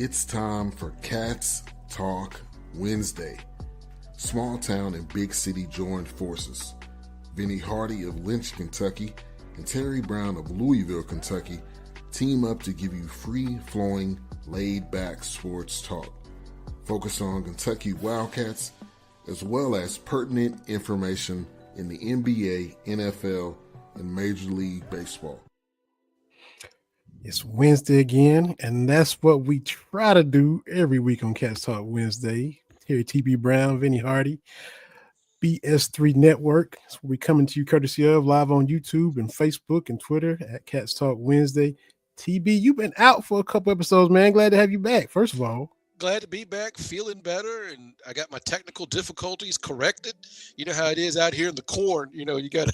It's time for Cats Talk Wednesday. Small town and big city joined forces. Vinny Hardy of Lynch, Kentucky, and Terry Brown of Louisville, Kentucky, team up to give you free-flowing, laid-back sports talk. Focus on Kentucky Wildcats, as well as pertinent information in the NBA, NFL, and Major League Baseball. It's Wednesday again, and that's what we try to do every week on Cats Talk Wednesday. Here, TB Brown, Vinny Hardy, BS3 Network. So we coming to you courtesy of live on YouTube and Facebook and Twitter at Cats Talk Wednesday. TB, you've been out for a couple episodes, man. Glad to have you back, first of all. Glad to be back, feeling better, and I got my technical difficulties corrected. You know how it is out here in the corn. You know, you gotta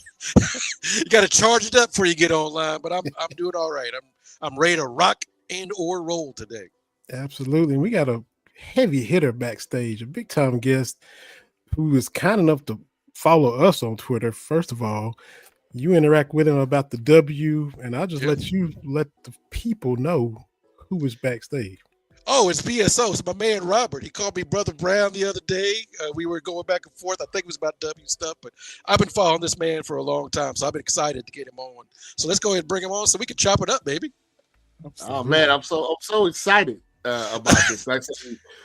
charge it up before you get online. But I'm doing all right. I'm ready to rock and or roll today. Absolutely. And we got a heavy hitter backstage, a big time guest who is kind enough to follow us on Twitter. First of all, you interact with him about the W, and I'll just let the people know who is backstage. Oh, it's BSO. It's my man Robert. He called me Brother Brown the other day. We were going back and forth. I think it was about W stuff, but I've been following this man for a long time, so I've been excited to get him on. So let's go ahead and bring him on so we can chop it up, baby. Oh man, I'm so excited about this. Like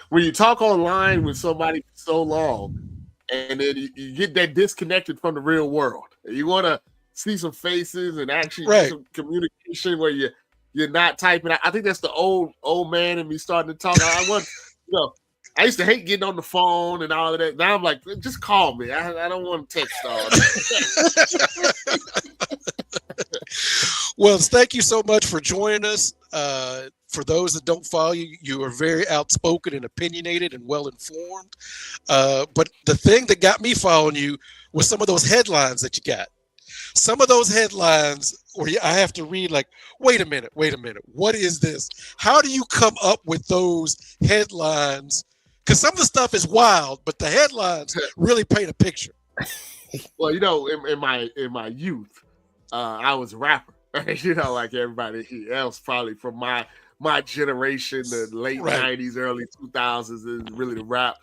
when you talk online with somebody for so long, and then you get that disconnected from the real world. You want to see some faces and actually get some communication where you're not typing. I think that's the old man in me starting to talk. I used to hate getting on the phone and all of that. Now I'm like, just call me. I don't want to text all that. Well, thank you so much for joining us. For those that don't follow you, you are very outspoken and opinionated and well-informed. But the thing that got me following you was some of those headlines that you got. Some of those headlines where I have to read like, wait a minute. What is this? How do you come up with those headlines? Because some of the stuff is wild, but the headlines really paint a picture. Well, in my youth, I was a rapper. Like everybody else probably from my generation, the late 90s, early 2000s is really the rap,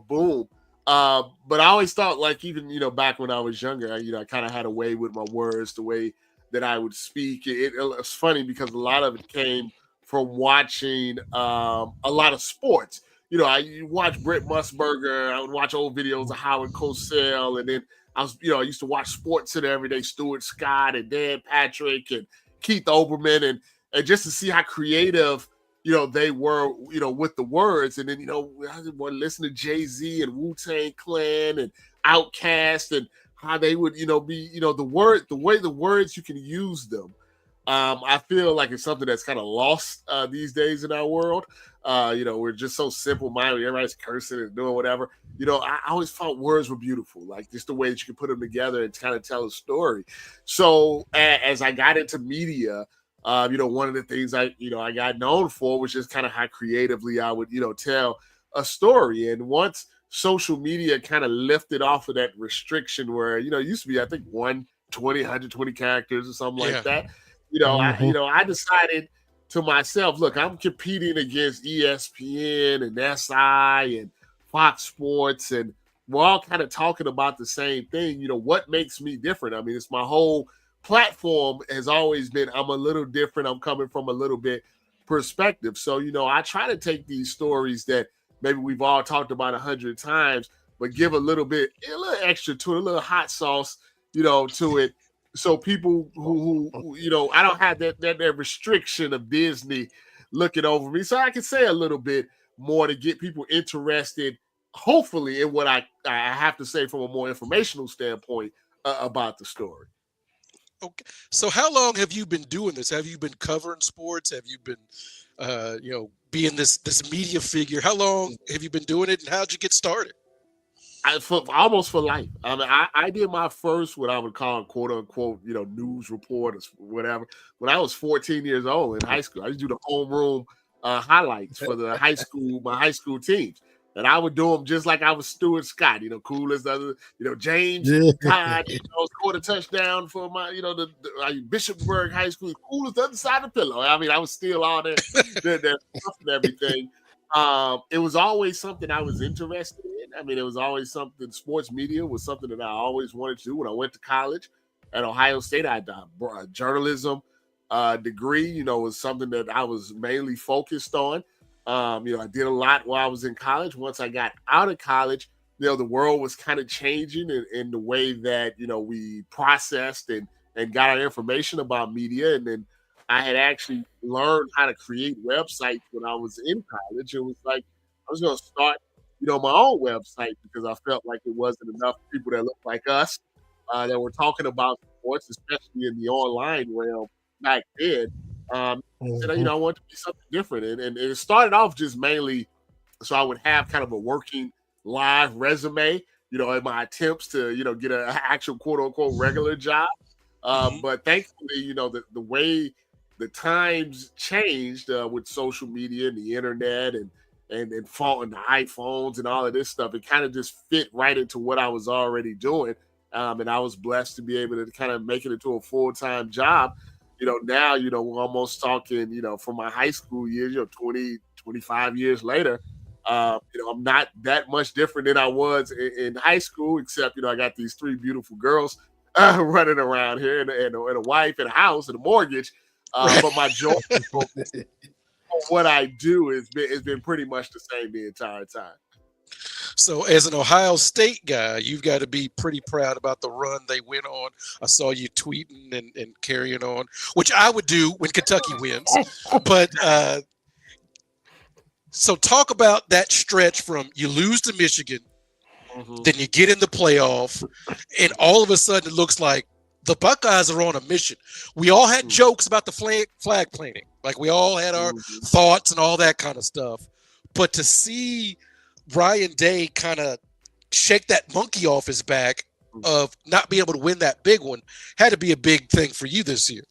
boom. But I always thought, like, even, back when I was younger, I kind of had a way with my words, the way that I would speak. It's funny because a lot of it came from watching a lot of sports. I watch Brett Musburger. I would watch old videos of Howard Cosell. And then I used to watch Sports Center every day, Stuart Scott and Dan Patrick and Keith Olbermann. And just to see how creative they were, with the words. And then, I would listen to Jay-Z and Wu-Tang Clan and Outkast and how they would, be, the way the words, you can use them. I feel like it's something that's kind of lost these days in our world. We're just so simple-minded. Everybody's cursing and doing whatever. I always thought words were beautiful, like just the way that you can put them together and kind of tell a story. So as I got into media, one of the things I got known for was just kind of how creatively I would, tell a story. And once social media kind of lifted off of that restriction where, it used to be, I think 120 characters or something like that. I decided to myself, look, I'm competing against ESPN and SI and Fox Sports, and we're all kind of talking about the same thing. What makes me different? I mean, it's my whole platform has always been, I'm a little different. I'm coming from a little bit perspective. So, I try to take these stories that maybe we've all talked about 100 times, but give a little extra to it, a little hot sauce, to it. So people who I don't have that restriction of Disney looking over me. So I can say a little bit more to get people interested, hopefully, in what I have to say from a more informational standpoint about the story. Okay. So how long have you been doing this? Have you been covering sports? Have you been, being this media figure? How long have you been doing it, and how'd you get started? Almost for life. I mean, I did my first, what I would call, quote unquote, news report or whatever, when I was 14 years old in high school. I used to do the homeroom highlights for my high school teams. And I would do them just like I was Stuart Scott, cool as the other, James Todd, scored a touchdown for my, the Bishopsburg High School, cool as the other side of the pillow. I mean, I was still all that stuff and everything. It was always something I was interested in. I mean, it was always something, sports media was something that I always wanted to do. When I went to college at Ohio State, I had a journalism degree, was something that I was mainly focused on. I did a lot while I was in college. Once I got out of college, the world was kind of changing in the way that, we processed and got our information about media. And then I had actually learned how to create websites when I was in college. It was like I was going to start, my own website because I felt like it wasn't enough people that looked like us that were talking about sports, especially in the online realm back then. Said, I want to be something different. And it started off just mainly so I would have kind of a working live resume, in my attempts to, get an actual quote unquote regular job. But thankfully, the way the times changed with social media and the internet and the iPhones and all of this stuff, it kind of just fit right into what I was already doing. And I was blessed to be able to kind of make it into a full-time job. Now, we're almost talking, from my high school years, 20, 25 years later, I'm not that much different than I was in high school, except, I got these 3 beautiful girls running around here and a wife and a house and a mortgage. But my joy on what I do has been pretty much the same the entire time. So as an Ohio State guy, you've got to be pretty proud about the run they went on. I saw you tweeting and carrying on, which I would do when Kentucky wins. But so talk about that stretch from you lose to Michigan, then you get in the playoff, and all of a sudden it looks like the Buckeyes are on a mission. We all had jokes about the flag planting. Like we all had our thoughts and all that kind of stuff. But to see Ryan Day kind of shake that monkey off his back of not being able to win that big one had to be a big thing for you this year.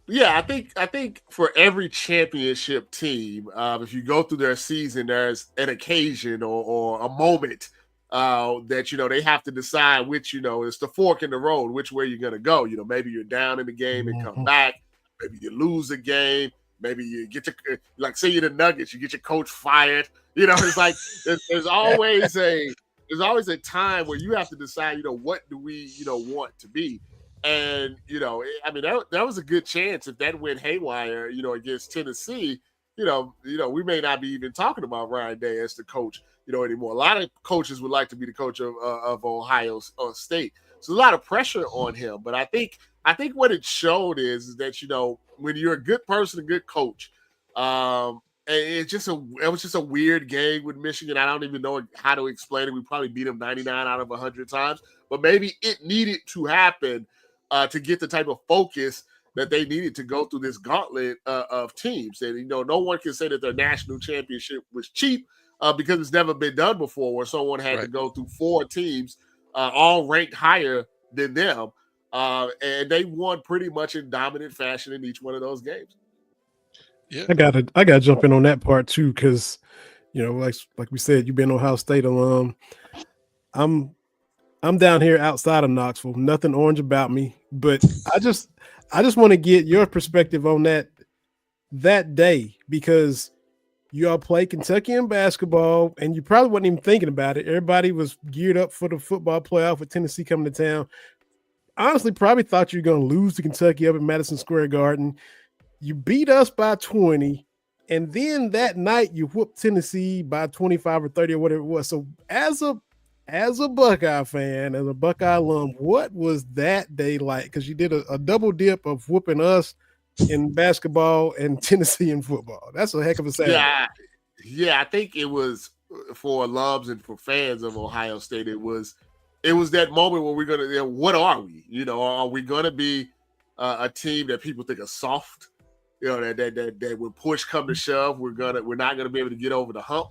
Yeah, I think for every championship team, if you go through their season, there's an occasion or a moment that they have to decide which it's the fork in the road, which way you're gonna go. Maybe you're down in the game and come back. Maybe you lose a game. Maybe you get your say you're the Nuggets, you get your coach fired. It's like there's always a time where you have to decide, what do we want to be. And, I mean, that was a good chance if that went haywire, against Tennessee, we may not be even talking about Ryan Day as the coach, anymore. A lot of coaches would like to be the coach of Ohio State. So a lot of pressure on him. But I think what it showed is that, when you're a good person, a good coach, and it was just a weird game with Michigan. I don't even know how to explain it. We probably beat them 99 out of 100 times, but maybe it needed to happen to get the type of focus that they needed to go through this gauntlet of teams. And, no one can say that their national championship was cheap because it's never been done before where someone had to go through 4 teams all ranked higher than them. And they won pretty much in dominant fashion in each one of those games. Yeah. I gotta jump in on that part too, because like we said, you've been Ohio State alum. I'm down here outside of Knoxville. Nothing orange about me, but I just want to get your perspective on that day, because you all play Kentucky in basketball, and you probably wasn't even thinking about it. Everybody was geared up for the football playoff with Tennessee coming to town. Honestly, probably thought you were going to lose to Kentucky up in Madison Square Garden. You beat us by 20, and then that night you whooped Tennessee by 25 or 30 or whatever it was. So as a Buckeye fan, as a Buckeye alum, what was that day like? Because you did a double dip of whooping us in basketball and Tennessee in football. That's a heck of a Saturday. Yeah, I think it was for alums and for fans of Ohio State. It was that moment where we're gonna. What are we? Are we gonna be a team that people think are soft? That when push come to shove, we're not gonna be able to get over the hump.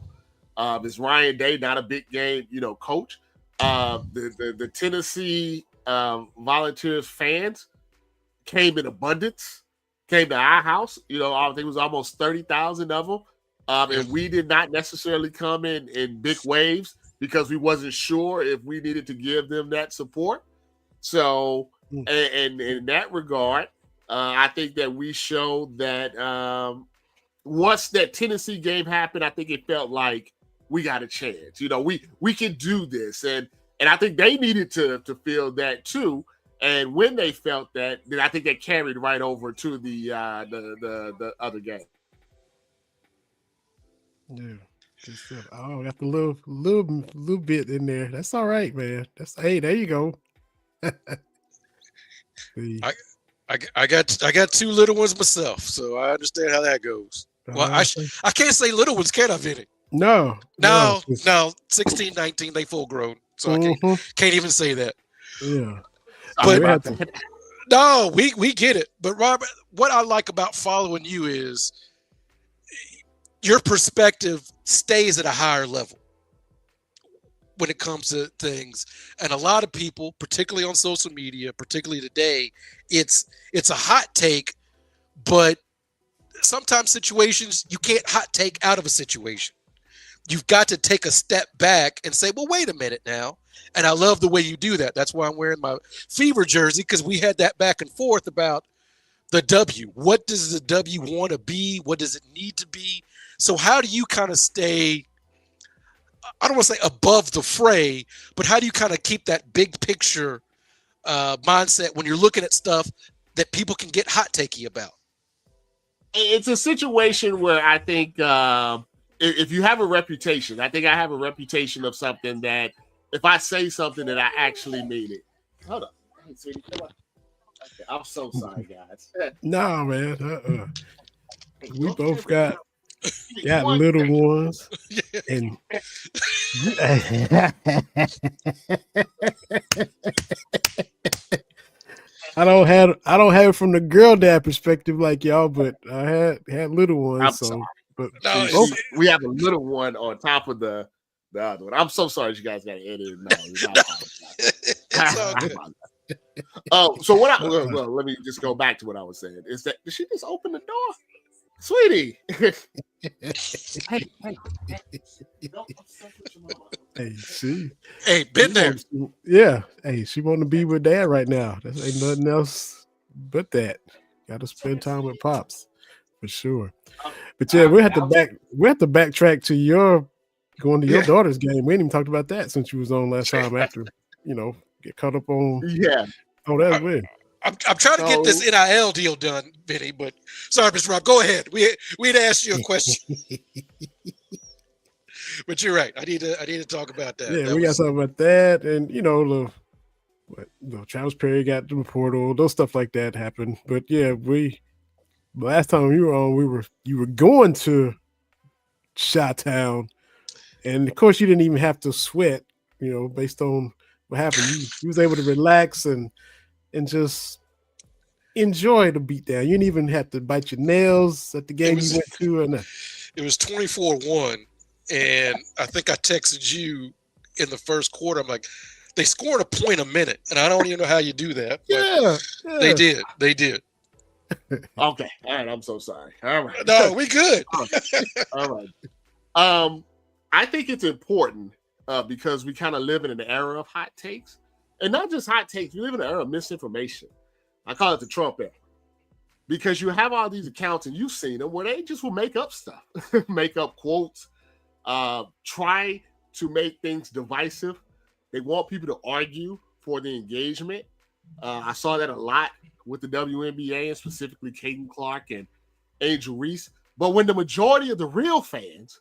Is Ryan Day not a big game, coach? The Tennessee Volunteers fans came in abundance, came to our house. I think it was almost 30,000 of them. And we did not necessarily come in big waves because we wasn't sure if we needed to give them that support. So, and in that regard, I think that we showed that once that Tennessee game happened, I think it felt like we got a chance. We can do this, and I think they needed to feel that too. And when they felt that, then I think that carried right over to the other game. Yeah. Good stuff. Oh, got the little bit in there. That's all right, man. Hey, there you go. I got two little ones myself, so I understand how that goes. Well, I can't say little ones, can I, Vinny? No. 16, 19, they full grown, so Mm-hmm. I can't even say that. Yeah, but no, we get it. But Robert, what I like about following you is your perspective stays at a higher level when it comes to things. And a lot of people, particularly on social media, particularly today, it's a hot take, but sometimes situations you can't hot take out of a situation. You've got to take a step back and say, well, wait a minute now. And I love the way you do that. That's why I'm wearing my Fever jersey, because we had that back and forth about the W. What does the W want to be? What does it need to be? So how do you kind of stay, I don't want to say above the fray, but how do you kind of keep that big picture mindset when you're looking at stuff that people can get hot takey about? It's a situation where I think if you have a reputation, I think I have a reputation of something that if I say something that I actually mean it. Hold up. Hey, sweetie, come on. Okay, I'm so sorry, guys. No, man. We both got little ones, and I don't have it from the girl dad perspective like y'all, but I had little ones. But no, we have a little one on top of the other one. I'm so sorry you guys got to edit it now. So what let me just go back to what I was saying. Is that did she just open the door? Sweetie. Hey, been there. Yeah. Hey, she want to be with dad right now. That ain't nothing else but that. Got to spend time with pops for sure. But yeah, we have to backtrack to your going to your daughter's game. We ain't even talked about that since you was on last time after, get caught up on that win. I'm trying to get this NIL deal done, Vinny, but sorry, Mr. Rob, go ahead. We'd asked you a question. But you're right. I need to talk about that. Yeah, we got to talk about that, and Travis Perry got to the portal, those stuff like that happened. But yeah, last time you were on, you were going to Chi-Town, and of course you didn't even have to sweat, based on what happened. You was able to relax and just enjoy the beatdown. You didn't even have to bite your nails at the game you went to. It was 24-1, and I think I texted you in the first quarter. I'm like, they scored a point a minute, and I don't even know how you do that. Yeah. They did. Okay. All right. I'm so sorry. All right. No, we good. All right. I think it's important because we kind of live in an era of hot takes. And not just hot takes, we live in an era of misinformation. I call it the Trump era. Because you have all these accounts, and you've seen them, where they just will make up stuff, make up quotes, try to make things divisive. They want people to argue for the engagement. I saw that a lot with the WNBA, and specifically Caden Clark and Angel Reese. But when the majority of the real fans,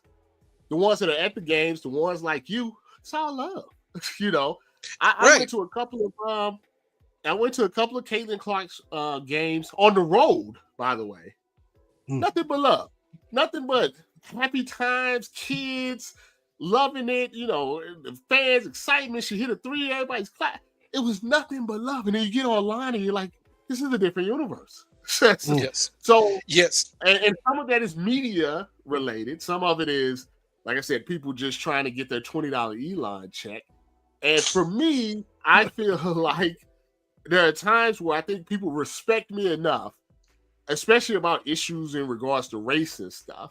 the ones that are at the games, the ones like you, it's all love. I went to a couple of Caitlin Clark's games on the road, by the way. Nothing but love. Nothing but happy times, kids loving it, the fans, excitement. She hit a three, everybody's clap. It was nothing but love. And then you get online and you're like, this is a different universe. Yes. So, yes. And some of that is media related. Some of it is, like I said, people just trying to get their $20 Elon check. And for me, I feel like there are times where I think people respect me enough, especially about issues in regards to race and stuff,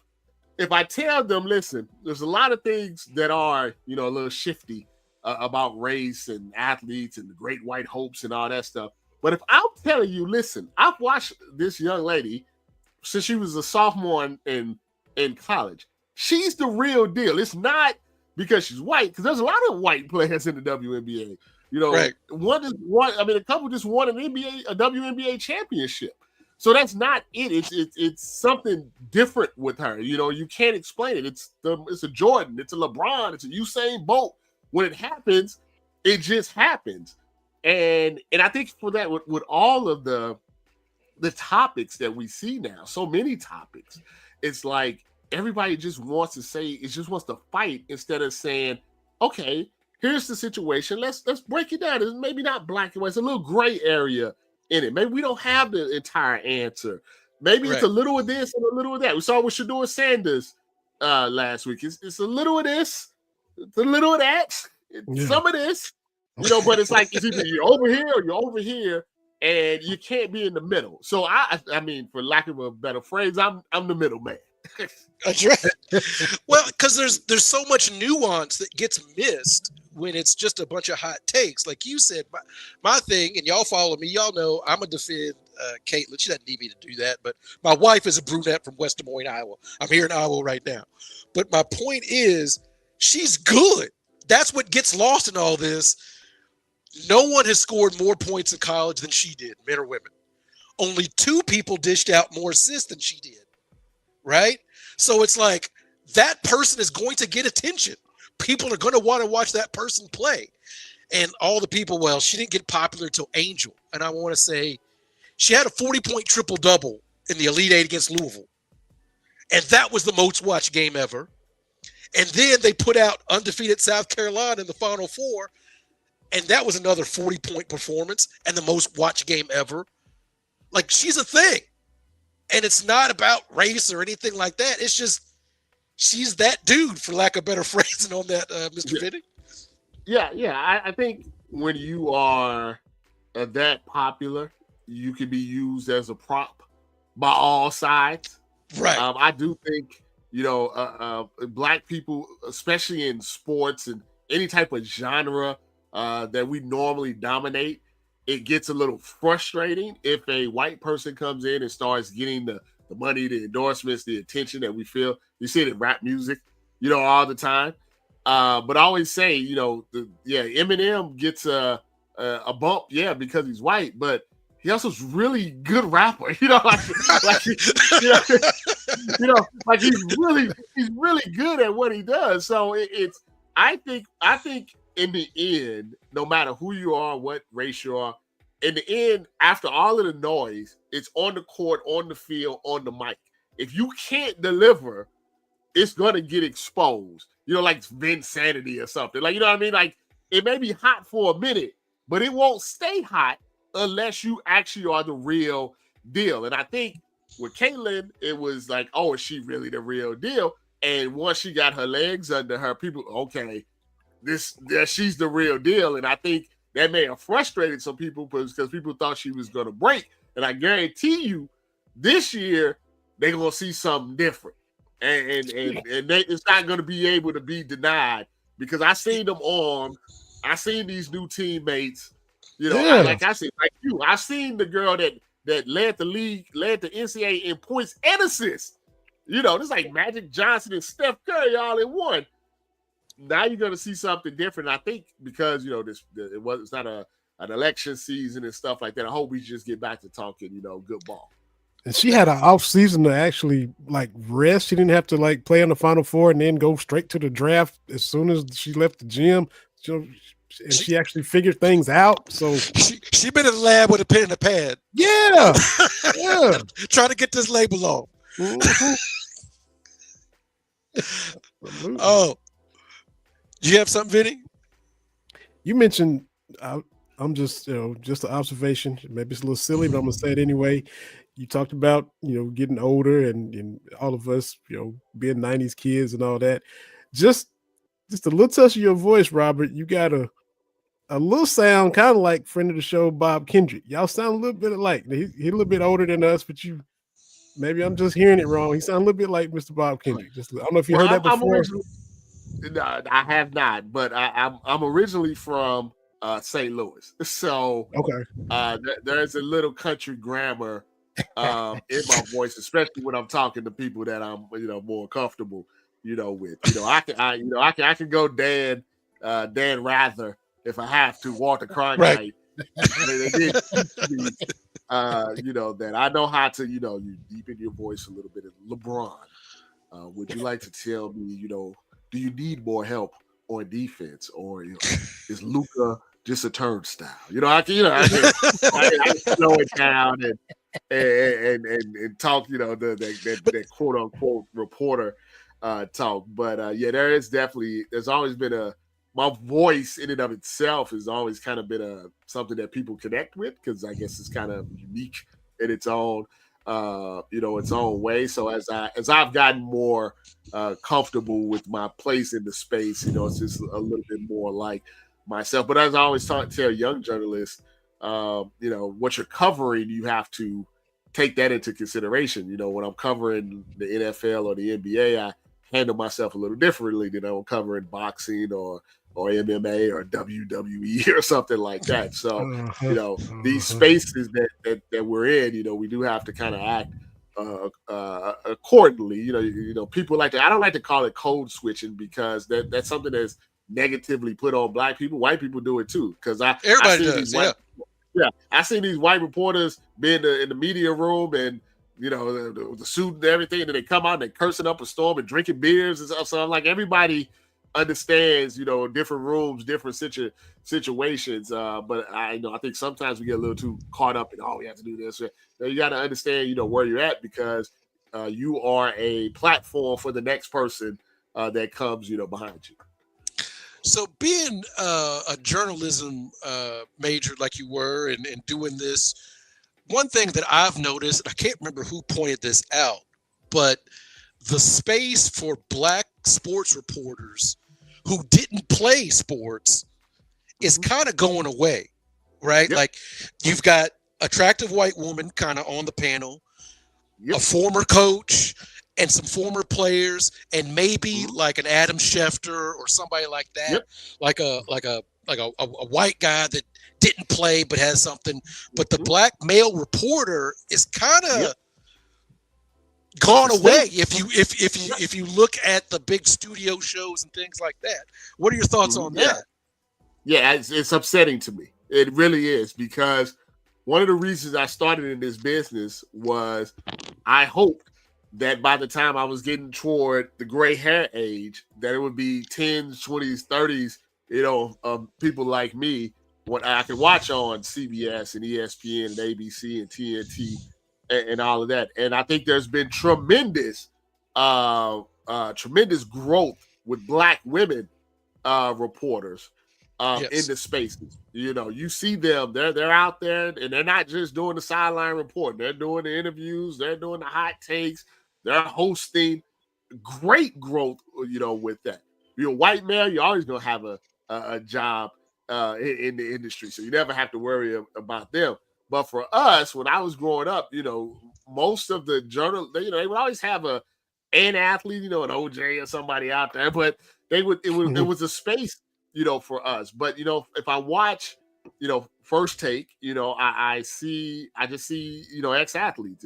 if I tell them, listen, there's a lot of things that are, you know, a little shifty about race and athletes and the great white hopes and all that stuff. But if I'm telling you, listen, I've watched this young lady since she was a sophomore in college. She's the real deal. It's not because she's white, because there's a lot of white players in the WNBA. You know, Right. a couple just won a WNBA championship. So that's not it. It's something different with her. You know, you can't explain it. It's a Jordan, it's a LeBron, it's a Usain Bolt. When it happens, it just happens. And I think for that, with all of the topics that we see now, so many topics, it's like everybody just wants to say, it just wants to fight instead of saying, okay, here's the situation. Let's break it down. It's maybe not black and white. It's a little gray area in it. Maybe we don't have the entire answer. Maybe it's a little of this and a little of that. We saw what Shador Sanders last week. It's a little of this, it's a little of that, some of this, you know, but it's like it's either you're over here or you're over here, and you can't be in the middle. So I mean, for lack of a better phrase, I'm the middle man. That's right. Well, because there's so much nuance that gets missed when it's just a bunch of hot takes. Like you said, my thing, and y'all follow me, y'all know I'm going to defend Caitlin. She doesn't need me to do that, but my wife is a brunette from West Des Moines, Iowa. I'm here in Iowa right now. But my point is, she's good. That's what gets lost in all this. No one has scored more points in college than she did, men or women. Only 2 people dished out more assists than she did. Right? So it's like that person is going to get attention. People are going to want to watch that person play. And all the people, well, she didn't get popular until Angel. And I want to say she had a 40-point triple-double in the Elite Eight against Louisville. And that was the most watched game ever. And then they put out undefeated South Carolina in the Final Four. And that was another 40-point performance and the most watched game ever. Like, she's a thing. And it's not about race or anything like that. It's just she's that dude, for lack of better phrasing on that, Mr. Vinny. Yeah. I think when you are that popular, you can be used as a prop by all sides. Right. I do think, you know, black people, especially in sports and any type of genre that we normally dominate, it gets a little frustrating if a white person comes in and starts getting the money, the endorsements, the attention that we feel. You see it in rap music, you know, all the time. But I always say, you know, Eminem gets a bump, because he's white, but he also's really good rapper, you know, like he's really good at what he does. So I think in the end, no matter who you are, what race you are, in the end, after all of the noise, it's on the court, on the field, on the mic. If you can't deliver, it's going to get exposed. You know, like Vinsanity or something. Like, you know what I mean? Like, it may be hot for a minute, but it won't stay hot unless you actually are the real deal. And I think with Caitlin, it was like, oh, is she really the real deal? And once she got her legs under her, people, okay, she's the real deal. And I think that may have frustrated some people because people thought she was going to break. And I guarantee you, this year they're going to see something different, and it's not going to be able to be denied because I seen them armed. I seen these new teammates. You know, like I said, like you, I seen the girl that led the league, led the NCAA in points and assists. You know, it's like Magic Johnson and Steph Curry all in one. Now you're going to see something different. I think because, you know, it's not an election season and stuff like that. I hope we just get back to talking, you know, good ball. And she had an off season to actually like rest. She didn't have to like play on the Final Four and then go straight to the draft as soon as she left the gym. And she actually figured things out. So she been in the lab with a pen and a pad. Yeah. Trying to get this label on. Mm-hmm. Oh. Do you have something, Vinny? You mentioned, I'm just an observation. Maybe it's a little silly, but I'm gonna say it anyway. You talked about, you know, getting older and all of us, you know, being 90s kids and all that. Just a little touch of your voice, Robert. You got a little sound kind of like friend of the show, Bob Kendrick. Y'all sound a little bit alike. He's a little bit older than us, but you Maybe I'm just hearing it wrong. He sounds a little bit like Mr. Bob Kendrick. Just I don't know if you heard that I'm before. originally, no, I have not, but I'm originally from St. Louis, so Okay. there's a little country grammar in my voice, especially when I'm talking to people that I'm more comfortable with. I can go Dan Rather if I have to. Walter Right. Cronkite. They did teach me that I know how to you deepen your voice a little bit. LeBron, would you like to tell me do you need more help on defense, or is Luca just a turnstile? I can slow it down and talk, that quote unquote reporter talk. But there's always been my voice in and of itself has always kind of been something that people connect with, because I guess it's kind of unique in its own its own way. So as I've gotten more comfortable with my place in the space, it's just a little bit more like myself. But as I always tell young journalists, what you're covering, you have to take that into consideration. When I'm covering the NFL or the NBA, I handle myself a little differently than I'm covering boxing or MMA or WWE or something like that. So, these spaces that we're in, we do have to kind of act accordingly. People like to. I don't like to call it code switching, because that's something that's negatively put on Black people. White people do it too, because Everybody does. these white, I seen these white reporters be in the media room, and the suit and everything, and then they come out and they cursing up a storm and drinking beers and stuff. So I'm like, everybody understands, different rooms, different situations. But I think sometimes we get a little too caught up in, we have to do this. You got to understand, where you're at, because you are a platform for the next person that comes, behind you. So being a journalism major like you were, and doing this, one thing that I've noticed, I can't remember who pointed this out, but the space for Black sports reporters who didn't play sports is kind of going away, right? Yep. Like, you've got attractive white woman kind of on the panel, a former coach, and some former players, and maybe like an Adam Schefter or somebody like that, like a white guy that didn't play but has something. But the Black male reporter is kind of gone away. If you look at the big studio shows and things like that, what are your thoughts on that? Yeah, it's upsetting to me. It really is, because one of the reasons I started in this business was I hoped that by the time I was getting toward the gray hair age, that it would be 10s, 20s, 30s, people like me, what I could watch on CBS and ESPN and ABC and TNT and all of that. And I think there's been tremendous growth with Black women reporters in the spaces. You see them, they're out there, and they're not just doing the sideline reporting. They're doing the interviews, they're doing the hot takes, they're hosting. Great growth, with that. If you're a white male, you're always gonna have a job in the industry, so you never have to worry about them. But for us, when I was growing up, most of the they would always have an athlete, an OJ or somebody out there, but it was a space, for us. But if I watch, First Take, I just see ex-athletes.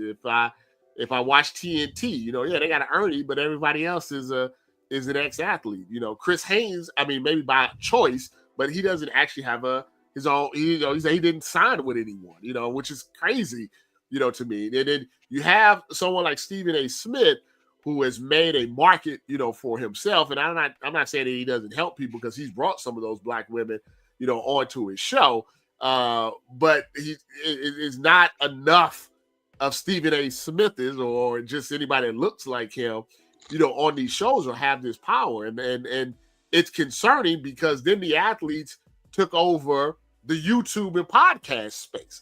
If I watch TNT, they got an Ernie, but everybody else is an ex-athlete. Chris Haynes, maybe by choice, but he doesn't actually have his own. He didn't sign with anyone, which is crazy, to me. And then you have someone like Stephen A. Smith, who has made a market, for himself. And I'm not saying that he doesn't help people, because he's brought some of those Black women, onto his show. But it is not enough of Stephen A. Smith or just anybody that looks like him, on these shows, or have this power. And it's concerning, because then the athletes took over the YouTube and podcast space,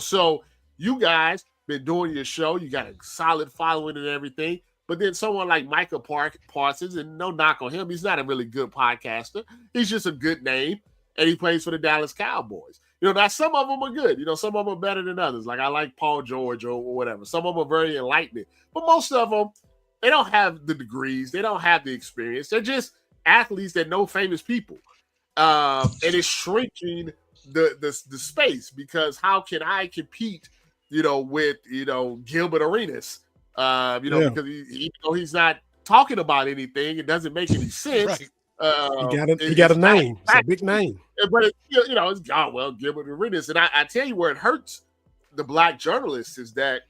so you guys been doing your show, you got a solid following and everything. But then someone like Micah Parsons, and no knock on him, he's not a really good podcaster. He's just a good name, and he plays for the Dallas Cowboys. Now some of them are good. Some of them are better than others. Like I like Paul George or whatever. Some of them are very enlightening, but most of them, they don't have the degrees. They don't have the experience. They're just athletes that know famous people. And it's shrinking the space, because how can I compete, with Gilbert Arenas, because he's not talking about anything. It doesn't make any sense. Right. He got a name. It's a big name. But it's Gilbert Arenas. And I tell you where it hurts the black journalists is that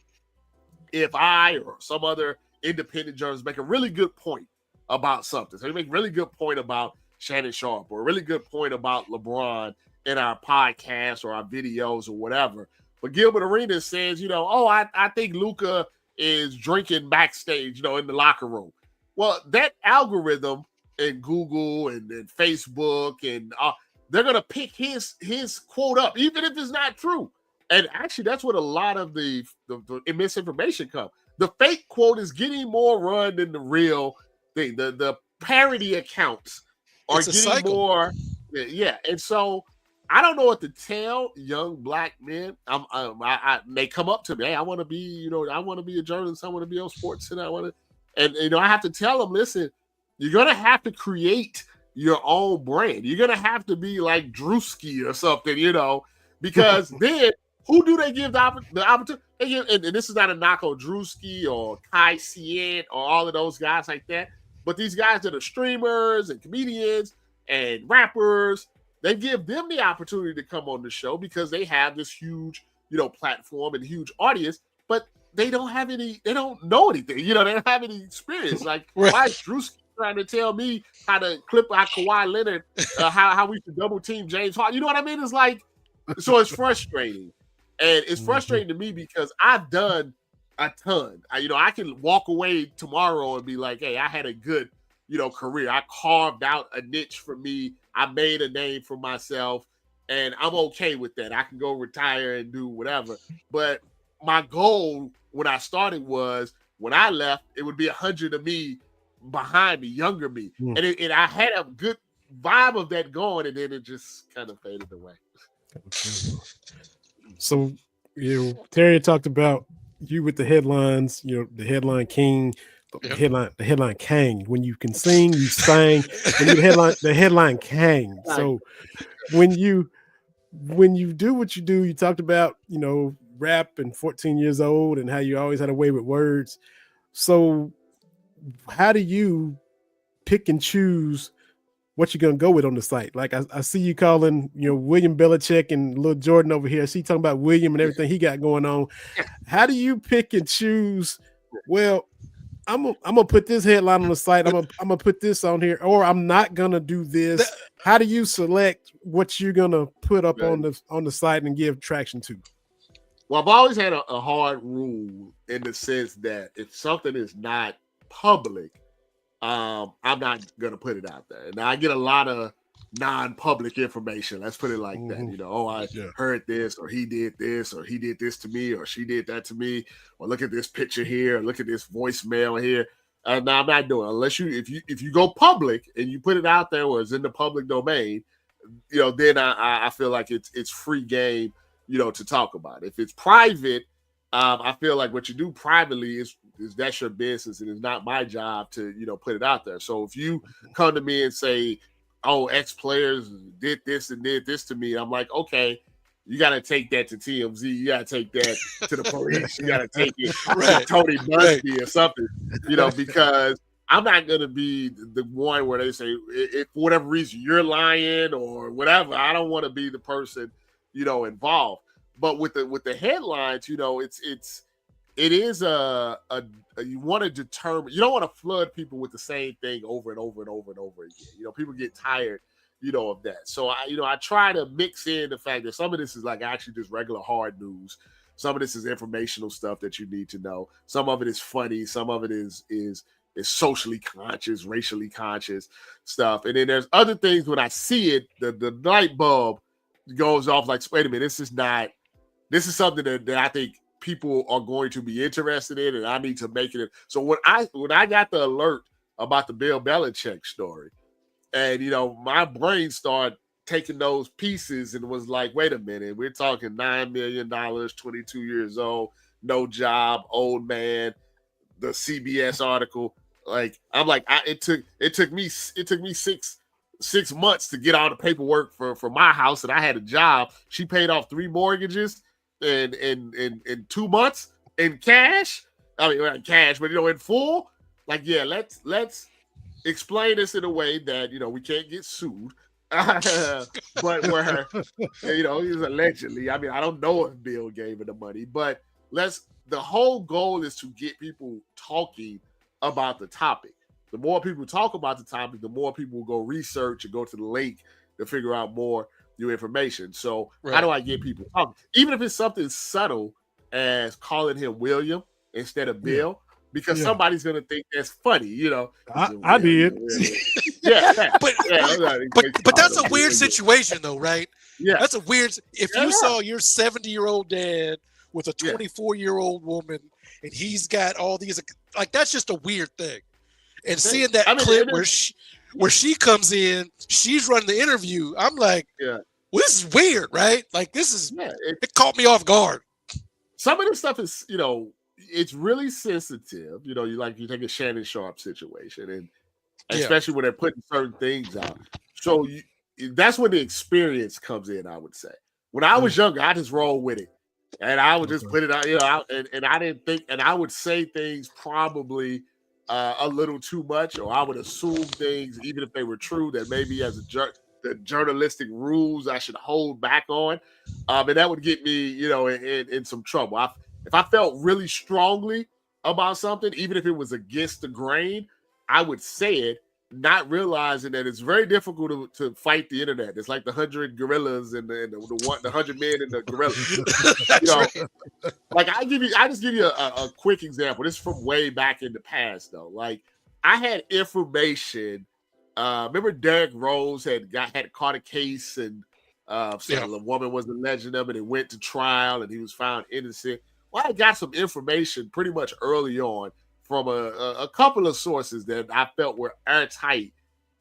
if I or some other independent journalist make a really good point about something, so you make a really good point about Shannon Sharp or a really good point about LeBron in our podcast or our videos or whatever, but Gilbert Arenas says, I think Luka is drinking backstage, in the locker room. Well, that algorithm in Google and Facebook and they're gonna pick his quote up, even if it's not true. And actually, that's what a lot of the misinformation comes. The fake quote is getting more run than the real thing. The parody accounts are getting more. Yeah, and so I don't know what to tell young black men. They come up to me, hey, I want to be, I want to be a journalist. I want to be on Sports Center. I have to tell them, listen, you're gonna have to create your own brand. You're gonna have to be like Drewski or something, because then who do they give the opportunity? And this is not a knock on Drewski or Kai Cien or all of those guys like that, but these guys that are streamers and comedians and rappers, they give them the opportunity to come on the show because they have this huge, platform and huge audience, but they don't know anything. They don't have any experience. Like, why is Drewski trying to tell me how to clip out Kawhi Leonard, how we should double team James Harden? You know what I mean? It's like, so it's frustrating. And it's frustrating to me because I've done a ton. I can walk away tomorrow and be like, hey, I had a good, career. I carved out a niche for me. I made a name for myself, and I'm okay with that. I can go retire and do whatever. But my goal when I started was, when I left, it would be 100 of me behind me, younger me. And I had a good vibe of that going, and then it just kind of faded away. So, Terry talked about you with the headlines, the headline king, the headline king. When you can sing, you sang. When you the headline king. So when you do what you do, you talked about, rap and 14 years old and how you always had a way with words. So how do you pick and choose what you're going to go with on the site? Like I see you calling, William Belichick and little Jordan over here. I see you talking about William and everything he got going on. How do you pick and choose? Well, I'm gonna put this headline on the site. I'm gonna put this on here, or I'm not gonna do this. How do you select what you're gonna put up on the site and give traction to? Well, I've always had a hard rule in the sense that if something is not public, I'm not gonna put it out there. And I get a lot of non-public information. Let's put it like that. I heard this, or he did this, or he did this to me, or she did that to me, or look at this picture here, or look at this voicemail here. No, I'm not doing it. Unless if you go public and you put it out there where it's in the public domain, then I feel like it's free game, to talk about. If it's private, I feel like what you do privately is that's your business, and it's not my job to put it out there. So if you come to me and say, oh, X players did this and did this to me, I'm like, okay, you got to take that to TMZ. You got to take that to the police. You got to take it to Tony Busby or something, because I'm not going to be the one where they say, if for whatever reason you're lying or whatever. I don't want to be the person, involved. But with the headlines, it is you want to determine. You don't want to flood people with the same thing over and over and over and over again. People get tired, of that. So I try to mix in the fact that some of this is like actually just regular hard news. Some of this is informational stuff that you need to know. Some of it is funny. Some of it is socially conscious, racially conscious stuff. And then there's other things when I see it, the light bulb goes off like, wait a minute, this is something that I think people are going to be interested in, and I need to make it. So when I got the alert about the Bill Belichick story, and my brain started taken those pieces and was like, wait a minute, we're talking $9 million, 22 years old, no job, old man, the CBS article. Like, I'm like, it took me 6 months to get all the paperwork for my house, and I had a job. She paid off 3 mortgages in 2 months in cash. I mean, not cash, but in full. Like, yeah, let's explain this in a way that we can't get sued. But where he's allegedly. I mean, I don't know if Bill gave her the money, but the whole goal is to get people talking about the topic. The more people talk about the topic, the more people will go research and go to the link to figure out more new information. So how do I get people talking? Even if it's something subtle as calling him William instead of Bill, because somebody's going to think that's funny, I did. But that's a weird situation, though, right? Yeah. That's a weird. If you saw your 70-year-old dad with a 24-year-old woman, and he's got all these, like, that's just a weird thing. And seeing that clip where she comes in, she's running the interview. I'm like, well, this is weird, right? Like, this is it caught me off guard. Some of this stuff is, it's really sensitive. You take a Shannon Sharp situation, and especially when they're putting certain things out. So that's when the experience comes in, I would say. When I was younger, I just rolled with it. And I would just put it out, and I didn't think, and I would say things probably a little too much, or I would assume things, even if they were true, that maybe as the journalistic rules I should hold back on. And that would get me, in some trouble. If I felt really strongly about something, even if it was against the grain, I would say it, not realizing that it's very difficult to fight the internet. It's like the 100 gorillas and the 100 men and the gorillas. Like I just give you a quick example. This is from way back in the past, though. Like I had information. Remember Derrick Rose had caught a case, and a woman was alleging him, and it went to trial, and he was found innocent. Well, I got some information pretty much early on from a couple of sources that I felt were airtight,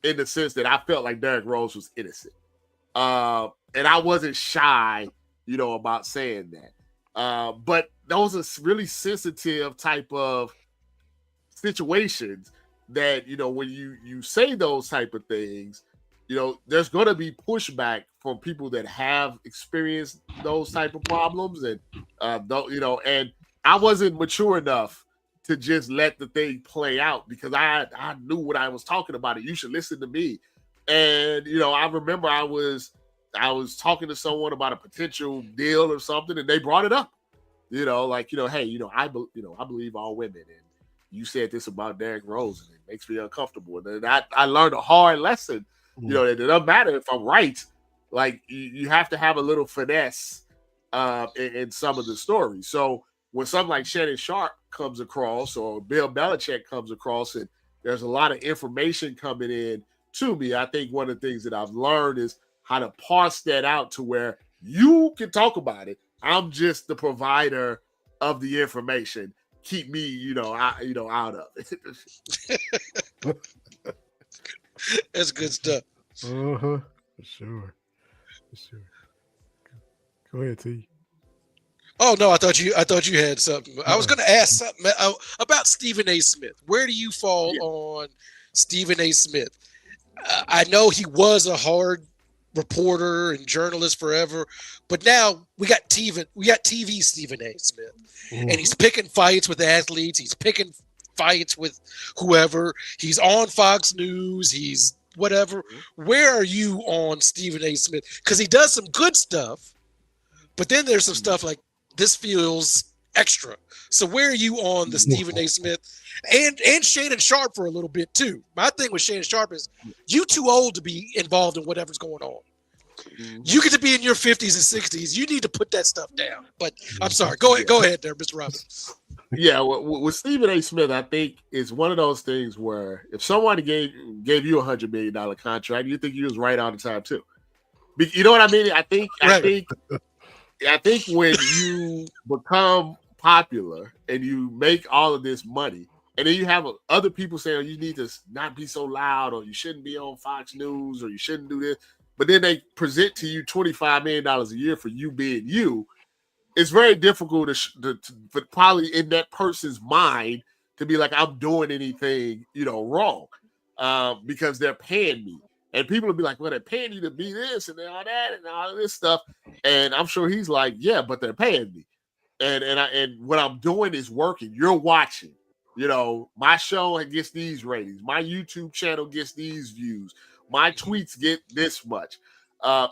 in the sense that I felt like Derrick Rose was innocent. And I wasn't shy, about saying that. But those are really sensitive type of situations that, when you say those type of things, there's going to be pushback from people that have experienced those type of problems. And, and I wasn't mature enough to just let the thing play out, because I knew what I was talking about, and you should listen to me. And I remember I was talking to someone about a potential deal or something, and they brought it up. Hey, I believe all women, and you said this about Derrick Rose, and it makes me uncomfortable. And then I learned a hard lesson. That it doesn't matter if I'm right. Like you have to have a little finesse in some of the stories. So when something like Shannon Sharp comes across, or Bill Belichick comes across, and there's a lot of information coming in to me, I think one of the things that I've learned is how to parse that out to where you can talk about it. I'm just the provider of the information. Keep me, out of it. That's good stuff. For sure. Go ahead, T. Oh no, I thought you had something. I was going to ask something about Stephen A. Smith. Where do you fall on Stephen A. Smith? I know he was a hard reporter and journalist forever, but now we got TV Stephen A. Smith, and he's picking fights with athletes. He's picking fights with whoever. He's on Fox News. He's whatever. Where are you on Stephen A. Smith? Because he does some good stuff, but then there's some stuff like, this feels extra. So where are you on the Stephen A. Smith and Shannon Sharp for a little bit too? My thing with Shannon Sharp is you too old to be involved in whatever's going on. You get to be in your 50s and 60s. You need to put that stuff down. But I'm sorry. Go ahead there, Mr. Robbins. Yeah, with Stephen A. Smith, I think it's one of those things where if someone gave you $100 million contract, you think you was right all the time too. You know what I mean? I think when you become popular and you make all of this money, and then you have other people saying you need to not be so loud, or you shouldn't be on Fox News, or you shouldn't do this. but then they present to you $25 million a year for you being you. It's very difficult for probably in that person's mind to be like, I'm doing anything, wrong, because they're paying me. And people will be like, well, they're paying you to be this and all that and all of this stuff. And I'm sure he's like, yeah, but they're paying me. And what I'm doing is working. You're watching. My show gets these ratings. My YouTube channel gets these views. My tweets get this much.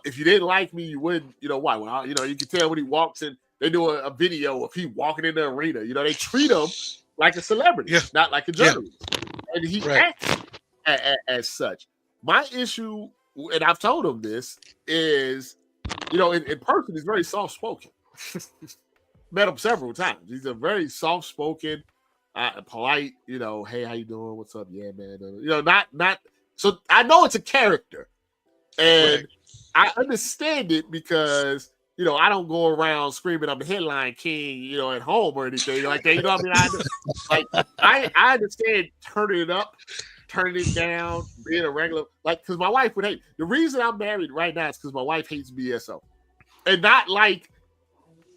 If you didn't like me, you wouldn't, why? Well, you can tell when he walks in, they do a video of he walking in the arena. They treat him like a celebrity, not like a journalist. And he acts as such. My issue, and I've told him this, is, in person, he's very soft-spoken. Met him several times. He's a very soft-spoken, polite, hey, how you doing? What's up? Yeah, man. Not. So I know it's a character. And I understand it because, I don't go around screaming I'm the headline king, at home or anything like that. You know what I mean? I understand turning it up, turning it down, being a regular, because my wife would hate. The reason I'm married right now is because my wife hates BSO. And not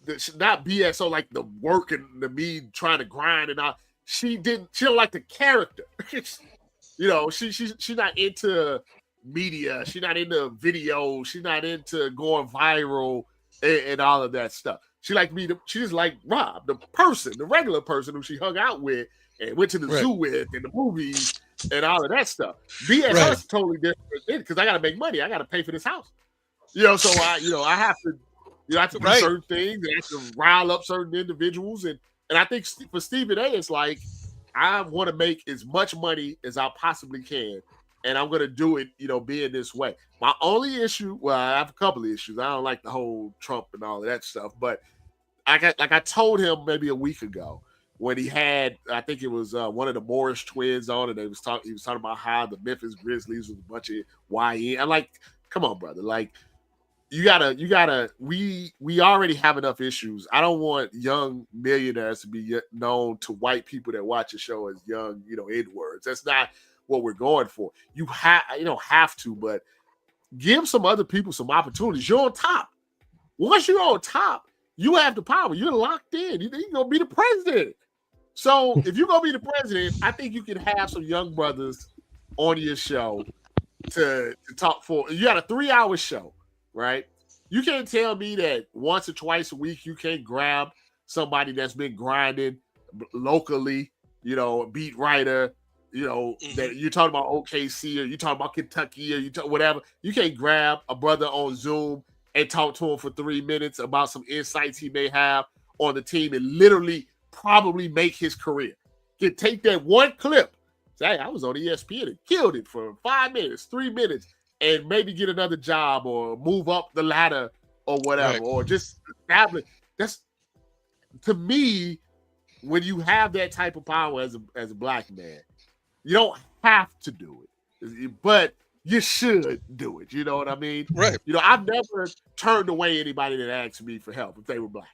BSO, like the work and the me trying to grind and all. She don't like the character. She's not into media. She's not into video. She's not into going viral and all of that stuff. She just like Rob, the person, the regular person who she hung out with and went to the zoo with and the movies and all of that stuff. BSO is totally different because I got to make money. I got to pay for this house. So I have to, I have to do certain things and I have to rile up certain individuals. And I think for Stephen A, it's like, I want to make as much money as I possibly can. And I'm going to do it, being this way. My only issue, well, I have a couple of issues. I don't like the whole Trump and all of that stuff. But I told him maybe a week ago when he had, I think it was one of the Morris twins on, and he was talking about how the Memphis Grizzlies was a bunch of YN. I'm like, come on, brother. Like, you gotta, we already have enough issues. I don't want young millionaires to be known to white people that watch the show as young, N-words. That's not what we're going for. You don't have to, but give some other people some opportunities. You're on top. Once you're on top, you have the power. You're locked in. You're gonna be the president. So if you're gonna be the president, I think you can have some young brothers on your show to talk for. You got a 3-hour show, right? You can't tell me that once or twice a week you can't grab somebody that's been grinding locally, a beat writer, that you're talking about OKC or you're talking about Kentucky or whatever. You can't grab a brother on Zoom and talk to him for 3 minutes about some insights he may have on the team and literally probably make his career. Can take that one clip. Say, I was on ESPN and killed it for 5 minutes, 3 minutes, and maybe get another job or move up the ladder or whatever, or just establish. That's, to me, when you have that type of power as a black man, you don't have to do it, but you should do it. You know what I mean? Right. I've never turned away anybody that asked me for help if they were black.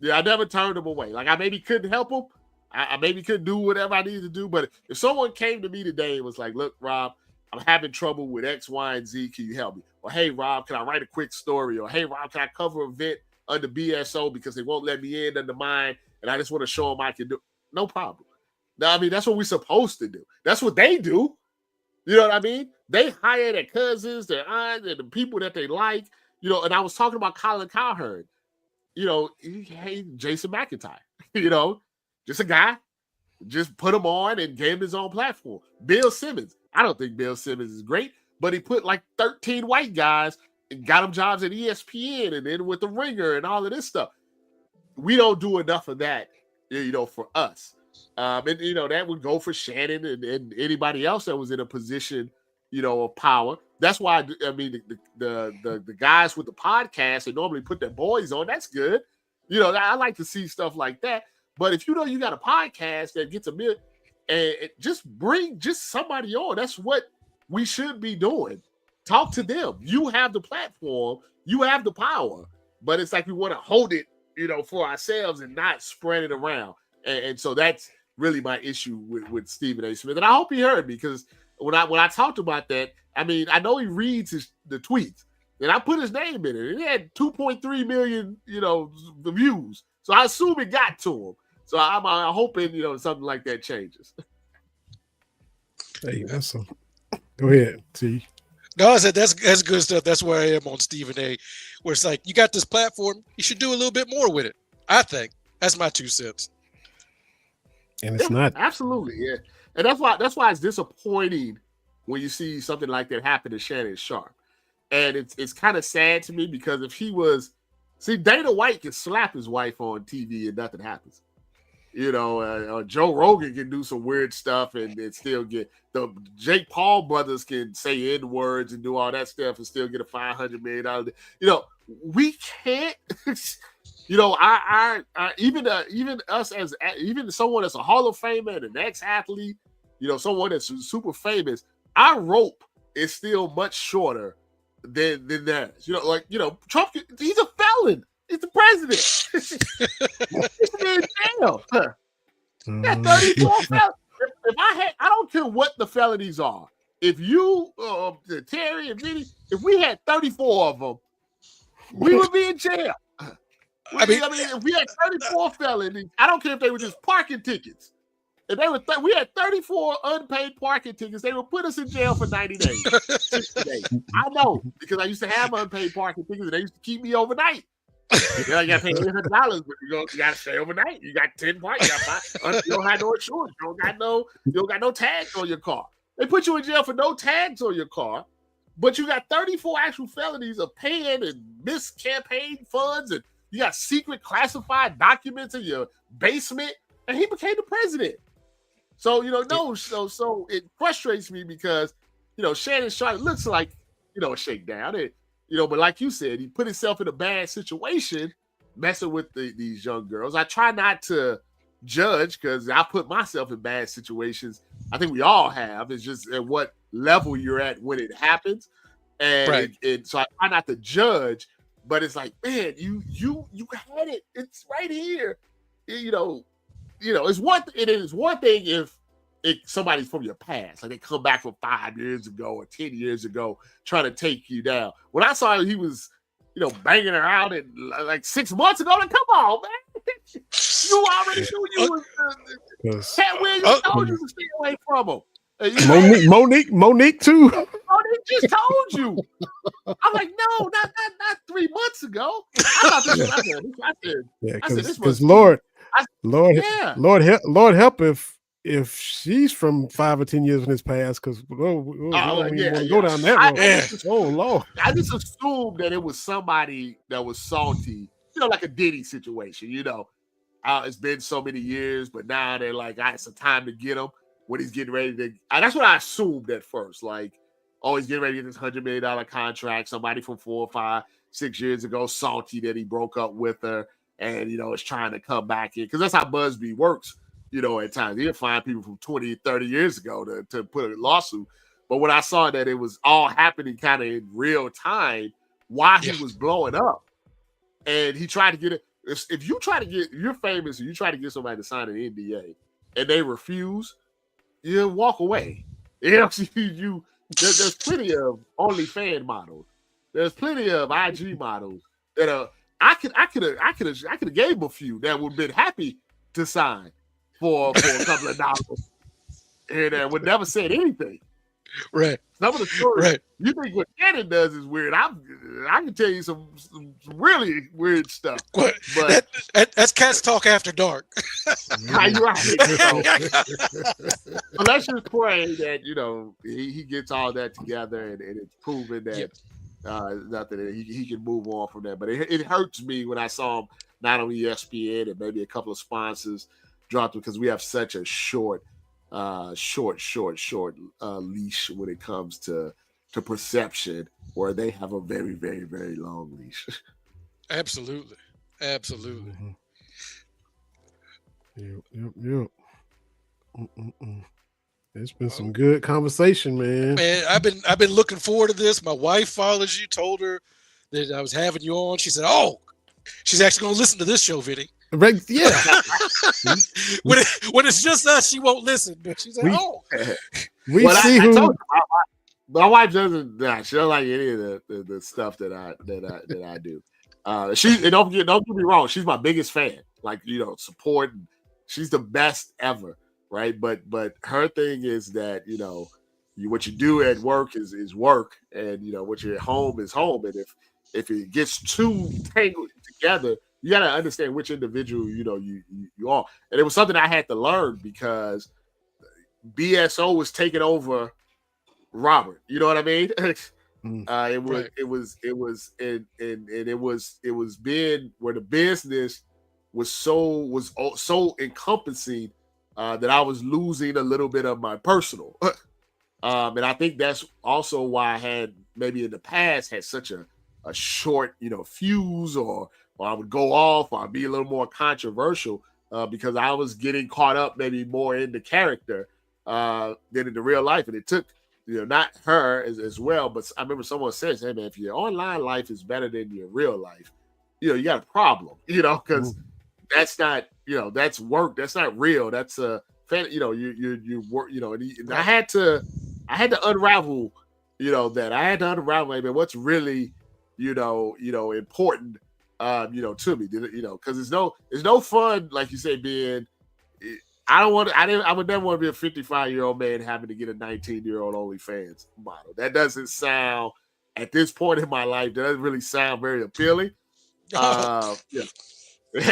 Yeah, I never turned them away. Like, I maybe couldn't help them. I maybe couldn't do whatever I needed to do. But if someone came to me today and was like, look, Rob, I'm having trouble with X, Y, and Z. Can you help me? Or, hey, Rob, can I write a quick story? Or, hey, Rob, can I cover an event under BSO because they won't let me in under mine, and I just want to show them I can do it? No problem. Now, I mean, that's what we're supposed to do. That's what they do. You know what I mean? They hire their cousins, their aunts, and the people that they like. And I was talking about Colin Cowherd. Hey, Jason McIntyre. Just a guy. Just put him on and gave him his own platform. Bill Simmons. I don't think Bill Simmons is great, but he put like 13 white guys and got them jobs at ESPN and then with the Ringer and all of this stuff. We don't do enough of that, for us. And that would go for Shannon and anybody else that was in a position, of power. That's why the guys with the podcast, they normally put their boys on. That's good. I like to see stuff like that. But if you got a podcast that gets a million, and just bring somebody on. That's what we should be doing. Talk to them. You have the platform. You have the power. But it's like we want to hold it, for ourselves and not spread it around. And so that's really my issue with Stephen A. Smith. And I hope he heard me because, when I talked about that, I mean, I know he reads the tweets, and I put his name in it. It had 2.3 million, views. So I assume it got to him. So I'm hoping, something like that changes. Hey, go ahead, T. No, I said that's good stuff. That's where I am on Stephen A. Where it's like, you got this platform, you should do a little bit more with it. I think that's my 2 cents. And it's not absolutely, yeah. And that's why it's disappointing when you see something like that happen to Shannon Sharpe. And it's kind of sad to me because if he was, Dana White can slap his wife on TV and nothing happens. Joe Rogan can do some weird stuff and still get the Jake Paul brothers can say N words and do all that stuff and still get a $500 million. We can't. Even us as even someone that's a Hall of Famer and an ex-athlete, someone that's super famous, our rope is still much shorter than theirs. Trump, he's a felon. He's the president. He's in jail. That 34 felons. If I don't care what the felonies are. If you, Terry and Vinny, if we had 34 of them, we would be in jail. I mean, if we had 34 felonies, I don't care if they were just parking tickets. If they were, we had 34 unpaid parking tickets, they would put us in jail for 90 days, 60 days. I know because I used to have unpaid parking tickets, and they used to keep me overnight. You got to pay $800, but you got to stay overnight. You got 10 parking. You don't have no insurance. You don't got no tags on your car. They put you in jail for no tags on your car, but you got 34 actual felonies of paying and missed campaign funds, and you got secret classified documents in your basement, and he became the president. So, so it frustrates me because, Shannon Sharpe looks like, a shakedown. But like you said, he put himself in a bad situation messing with these young girls. I try not to judge because I put myself in bad situations. I think we all have. It's just at what level you're at when it happens. And right. So I try not to judge, but it's like, man, you had it. It's right here. It's one thing if somebody's from your past, like they come back from 5 years ago or 10 years ago trying to take you down. When I saw he was, banging her out and like 6 months ago, like, come on, man. You already knew you was Cat Williams told you to stay away from him. Monique too. Monique just told you. I'm like, no, not 3 months ago. I thought this was because Lord help if she's from 5 or 10 years in his past, because we don't even go down that road. Oh Lord. I just assumed that it was somebody that was salty, like a Diddy situation, it's been so many years, but now they're like, it's a time to get him when he's getting ready to. That's what I assumed at first. Like, he's getting ready to get this $100 million contract. Somebody from 4 or 5, 6 years ago, salty that he broke up with her and, is trying to come back in. Because that's how Busby works, at times. He'll find people from 20, 30 years ago to put a lawsuit. But when I saw that it was all happening kind of in real time while he was blowing up, and he tried to get it. If you try to you're famous and you try to get somebody to sign an NDA and they refuse, you walk away. There's plenty of OnlyFans models. There's plenty of IG models that are. I could have gave them a few that would have been happy to sign for a couple of dollars and would never said anything. Right. Some of the stories you think what Shannon does is weird. I can tell you some really weird stuff. But that's Cats Talk After Dark. You're right. So let's just pray that he gets all that together and it's proven that nothing that he can move on from that. But it hurts me when I saw him not on ESPN and maybe a couple of sponsors dropped because we have such a short leash when it comes to perception, where they have a very, very, very long leash. Absolutely. Mm-hmm. Yep. It's been some good conversation, man. Man, I've been looking forward to this. My wife follows you. Told her that I was having you on. She said, "Oh, she's actually going to listen to this show, Vinny." Yeah. when it's just us, she won't listen. But she's like, we see I who. told you, my wife doesn't. Nah, she don't like any of the stuff that I do. And don't get me wrong. She's my biggest fan. Like, support. She's the best ever, right? But her thing is that what you do at work is work, and what you're at home is home. And if it gets too tangled together, you got to understand which individual you are. And it was something I had to learn because BSO was taking over Robert. You know what I mean? It was being where the business was so encompassing that I was losing a little bit of my personal. And I think that's also why I had maybe in the past had such a short, fuse, or I would go off, or I'd be a little more controversial because I was getting caught up maybe more in the character than in the real life. And it took, not her as well, but I remember someone says, "Hey man, if your online life is better than your real life, you got a problem, because that's not, that's work. That's not real. That's a fan, you work, and I had to unravel, that I had to unravel, maybe what's really, important, to me, because it's no fun, like you say, being, I would never want to be a 55-year-old man having to get a 19-year-old OnlyFans model. That doesn't sound, at this point in my life, that doesn't really sound very appealing. Yeah. No.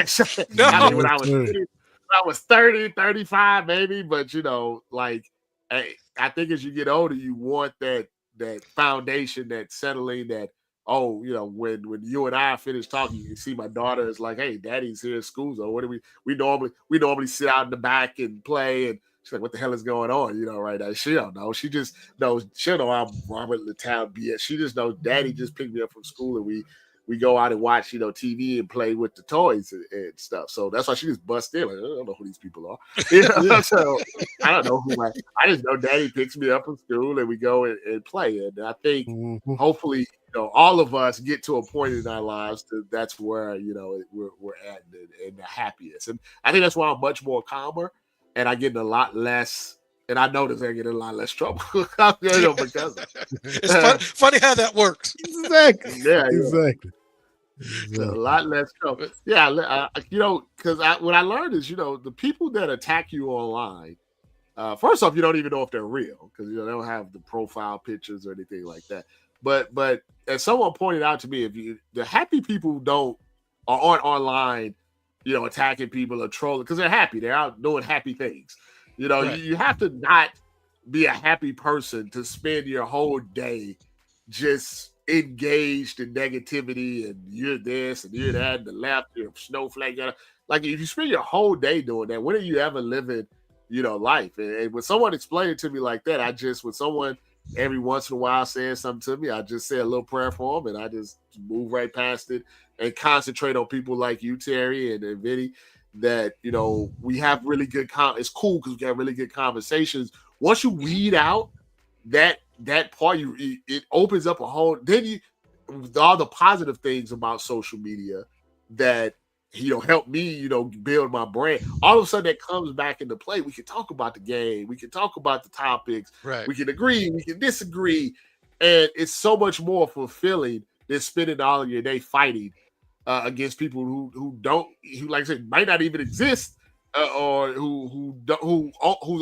I mean, when I was 30, 35, maybe, but like, I think as you get older, you want that foundation, that settling, that when you and I finish talking, you can see my daughter is like, "Hey, Daddy's here at school, so what do we normally sit out in the back and play," and she's like, "What the hell is going on?" Right now, she don't know. She just knows. She don't know I'm Robert Littal BS. She just knows Daddy just picked me up from school, and we go out and watch, TV and play with the toys and stuff. So that's why she just busts in. Like, I don't know who these people are. So I don't know who I just know Daddy picks me up from school and we go and play. And I think hopefully, all of us get to a point in our lives that's where, we're at and the happiest. And I think that's why I'm much more calmer and I get in a lot less. And I notice I get in a lot less trouble because it's funny how that works. Exactly. Yeah, exactly. A lot less trouble. Yeah, because what I learned is, the people that attack you online, first off, you don't even know if they're real because they don't have the profile pictures or anything like that. But as someone pointed out to me, the happy people aren't online, attacking people or trolling because they're happy. They're out doing happy things. Right. You have to not be a happy person to spend your whole day just engaged in negativity and you're this and you're that and the left, you're a snowflake. Like if you spend your whole day doing that, when are you ever living, life? And when someone explained it to me like that, when someone every once in a while says something to me, I just say a little prayer for them and I just move right past it and concentrate on people like you, Terry, and Vinny, that, we have really good, it's cool because we have really good conversations. Once you weed out that part, it opens up a whole, then with all the positive things about social media that, help me, build my brand. All of a sudden that comes back into play. We can talk about the game. We can talk about the topics. Right. We can agree. We can disagree. And it's so much more fulfilling than spending all of your day fighting against people who like I said, might not even exist or whose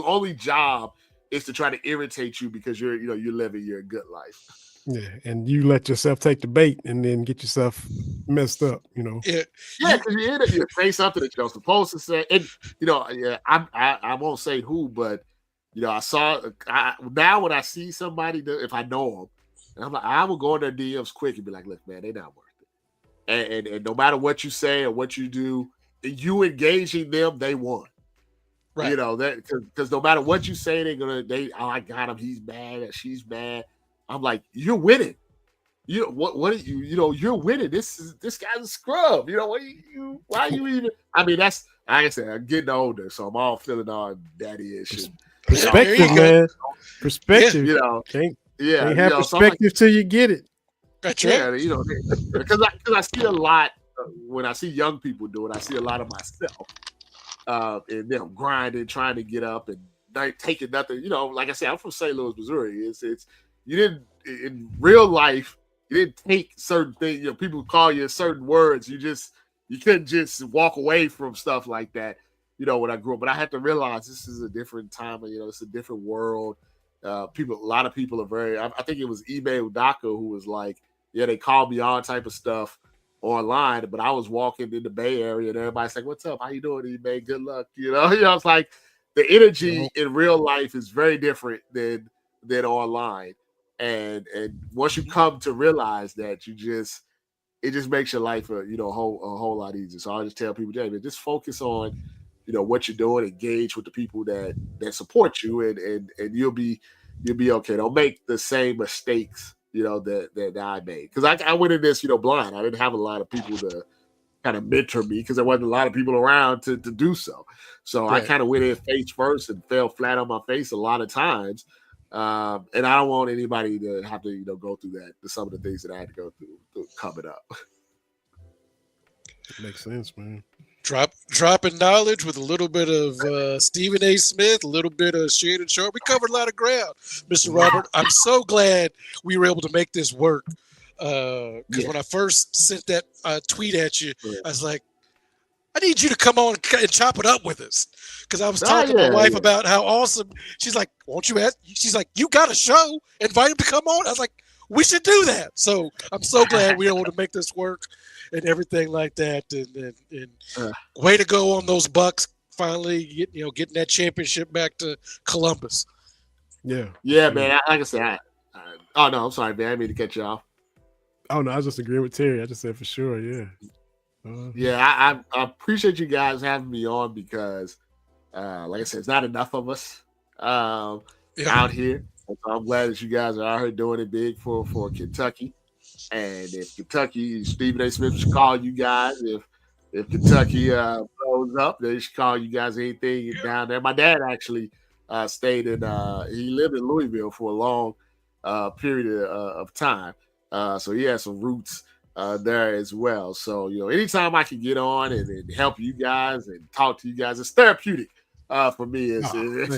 only job is to try to irritate you because you're living your good life. Yeah, and you let yourself take the bait and then get yourself messed up, Yeah, because you say something that you're supposed to say, and I won't say who, but I saw now when I see somebody, if I know them, and I'm like, I will go in their DMs quick and be like, look, man, they're not worth it, and no matter what you say or what you do, you engaging them, they won. right. That because no matter what you say, I got him, he's bad, she's bad. I'm like, you're winning. What are you? You're winning. This guy's a scrub. Why are you even? I mean, that's like I said, I'm getting older, so I'm all feeling all daddy-ish. Perspective, man. Perspective. Can't have perspective till you get it. That's Yeah, right. because I see a lot when I see young people do it, I see a lot of myself, and them grinding, trying to get up and not taking nothing. You know, like I said, I'm from St. Louis, Missouri. It's you didn't in real life. You didn't take certain things. You know, people call you certain words. You couldn't just walk away from stuff like that. You know, when I grew up, but I had to realize this is a different time. You know, it's a different world. A lot of people are very. I think it was Ime Udaka who was like, yeah, they called me all type of stuff online, but I was walking in the Bay Area and everybody's like, "What's up? How you doing, Ime? Good luck." You know, it's like the energy in real life is very different than online, and once you come to realize that, it just makes your life a whole lot easier. So I just tell people, "Hey, man, just focus on what you're doing, engage with the people that support you, and you'll be okay. Don't make the same mistakes that I made, because I went in this blind. I didn't have a lot of people to kind of mentor me because there wasn't a lot of people around to do so. So I kind of went in face first and fell flat on my face a lot of times. And I don't want anybody to have to go through that. Some of the things that I had to go through coming up. Makes sense, man. Dropping knowledge with a little bit of Stephen A. Smith, a little bit of Shannon Sharp. We covered a lot of ground, Mr. Robert. I'm so glad we were able to make this work. Because when I first sent that tweet at you, I was like, I need you to come on and chop it up with us. Because I was talking to my wife about how awesome. She's like, won't you ask? She's like, you got a show. Invite him to come on. I was like, we should do that. So I'm so glad we were able to make this work and everything like that. And way to go on those Bucks finally getting that championship back to Columbus. Yeah, man. Like I said, oh no, I'm sorry, man. I didn't mean to cut you off. Oh no, I was just agreeing with Terry. I just said for sure, yeah. I appreciate you guys having me on because, like I said, it's not enough of us out here. So I'm glad that you guys are out here doing it big for Kentucky. And if Kentucky, Stephen A. Smith should call you guys. If Kentucky blows up, they should call you guys anything down there. My dad actually stayed in. He lived in Louisville for a long period of time. So he has some roots there as well. So, anytime I can get on and help you guys and talk to you guys, it's therapeutic for me as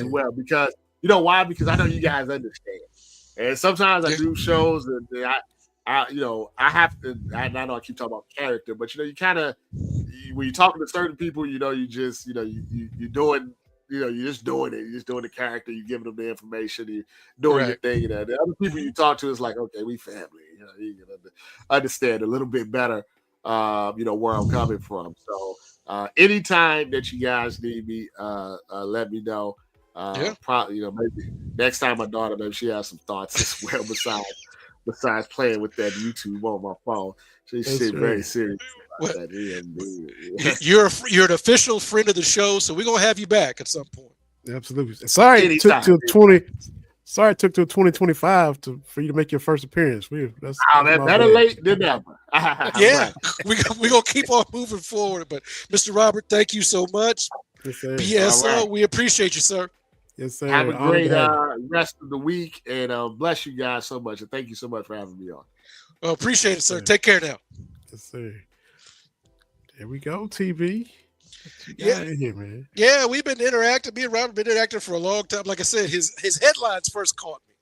well. Because, you know why? Because I know you guys understand. And sometimes I do shows and I have to, I know I keep talking about character, but, you kind of, when you're talking to certain people, you're just, you're doing, you're just doing it. You're just doing the character. You're giving them the information. You're doing your thing. The other people you talk to is like, okay, we family. You can understand a little bit better, where I'm coming from. So anytime that you guys need me, let me know. Probably, maybe next time my daughter, maybe she has some thoughts as well besides playing with that YouTube on my phone. She's very serious. You're an official friend of the show, so we're gonna have you back at some point. Absolutely. Sorry, it took till 2025 for you to make your first appearance. That's better late than never. Yeah, we're gonna keep on moving forward. But Mr. Robert, thank you so much. Yes, sir. BSO, we appreciate you, sir. Yes, sir. Have a great rest of the week, and bless you guys so much. And thank you so much for having me on. Well, appreciate it, sir. Take care now. Yes, sir. There we go, TV. Here, man. Yeah, we've been interacting. Me and Robert have been interacting for a long time. Like I said, his headlines first caught me,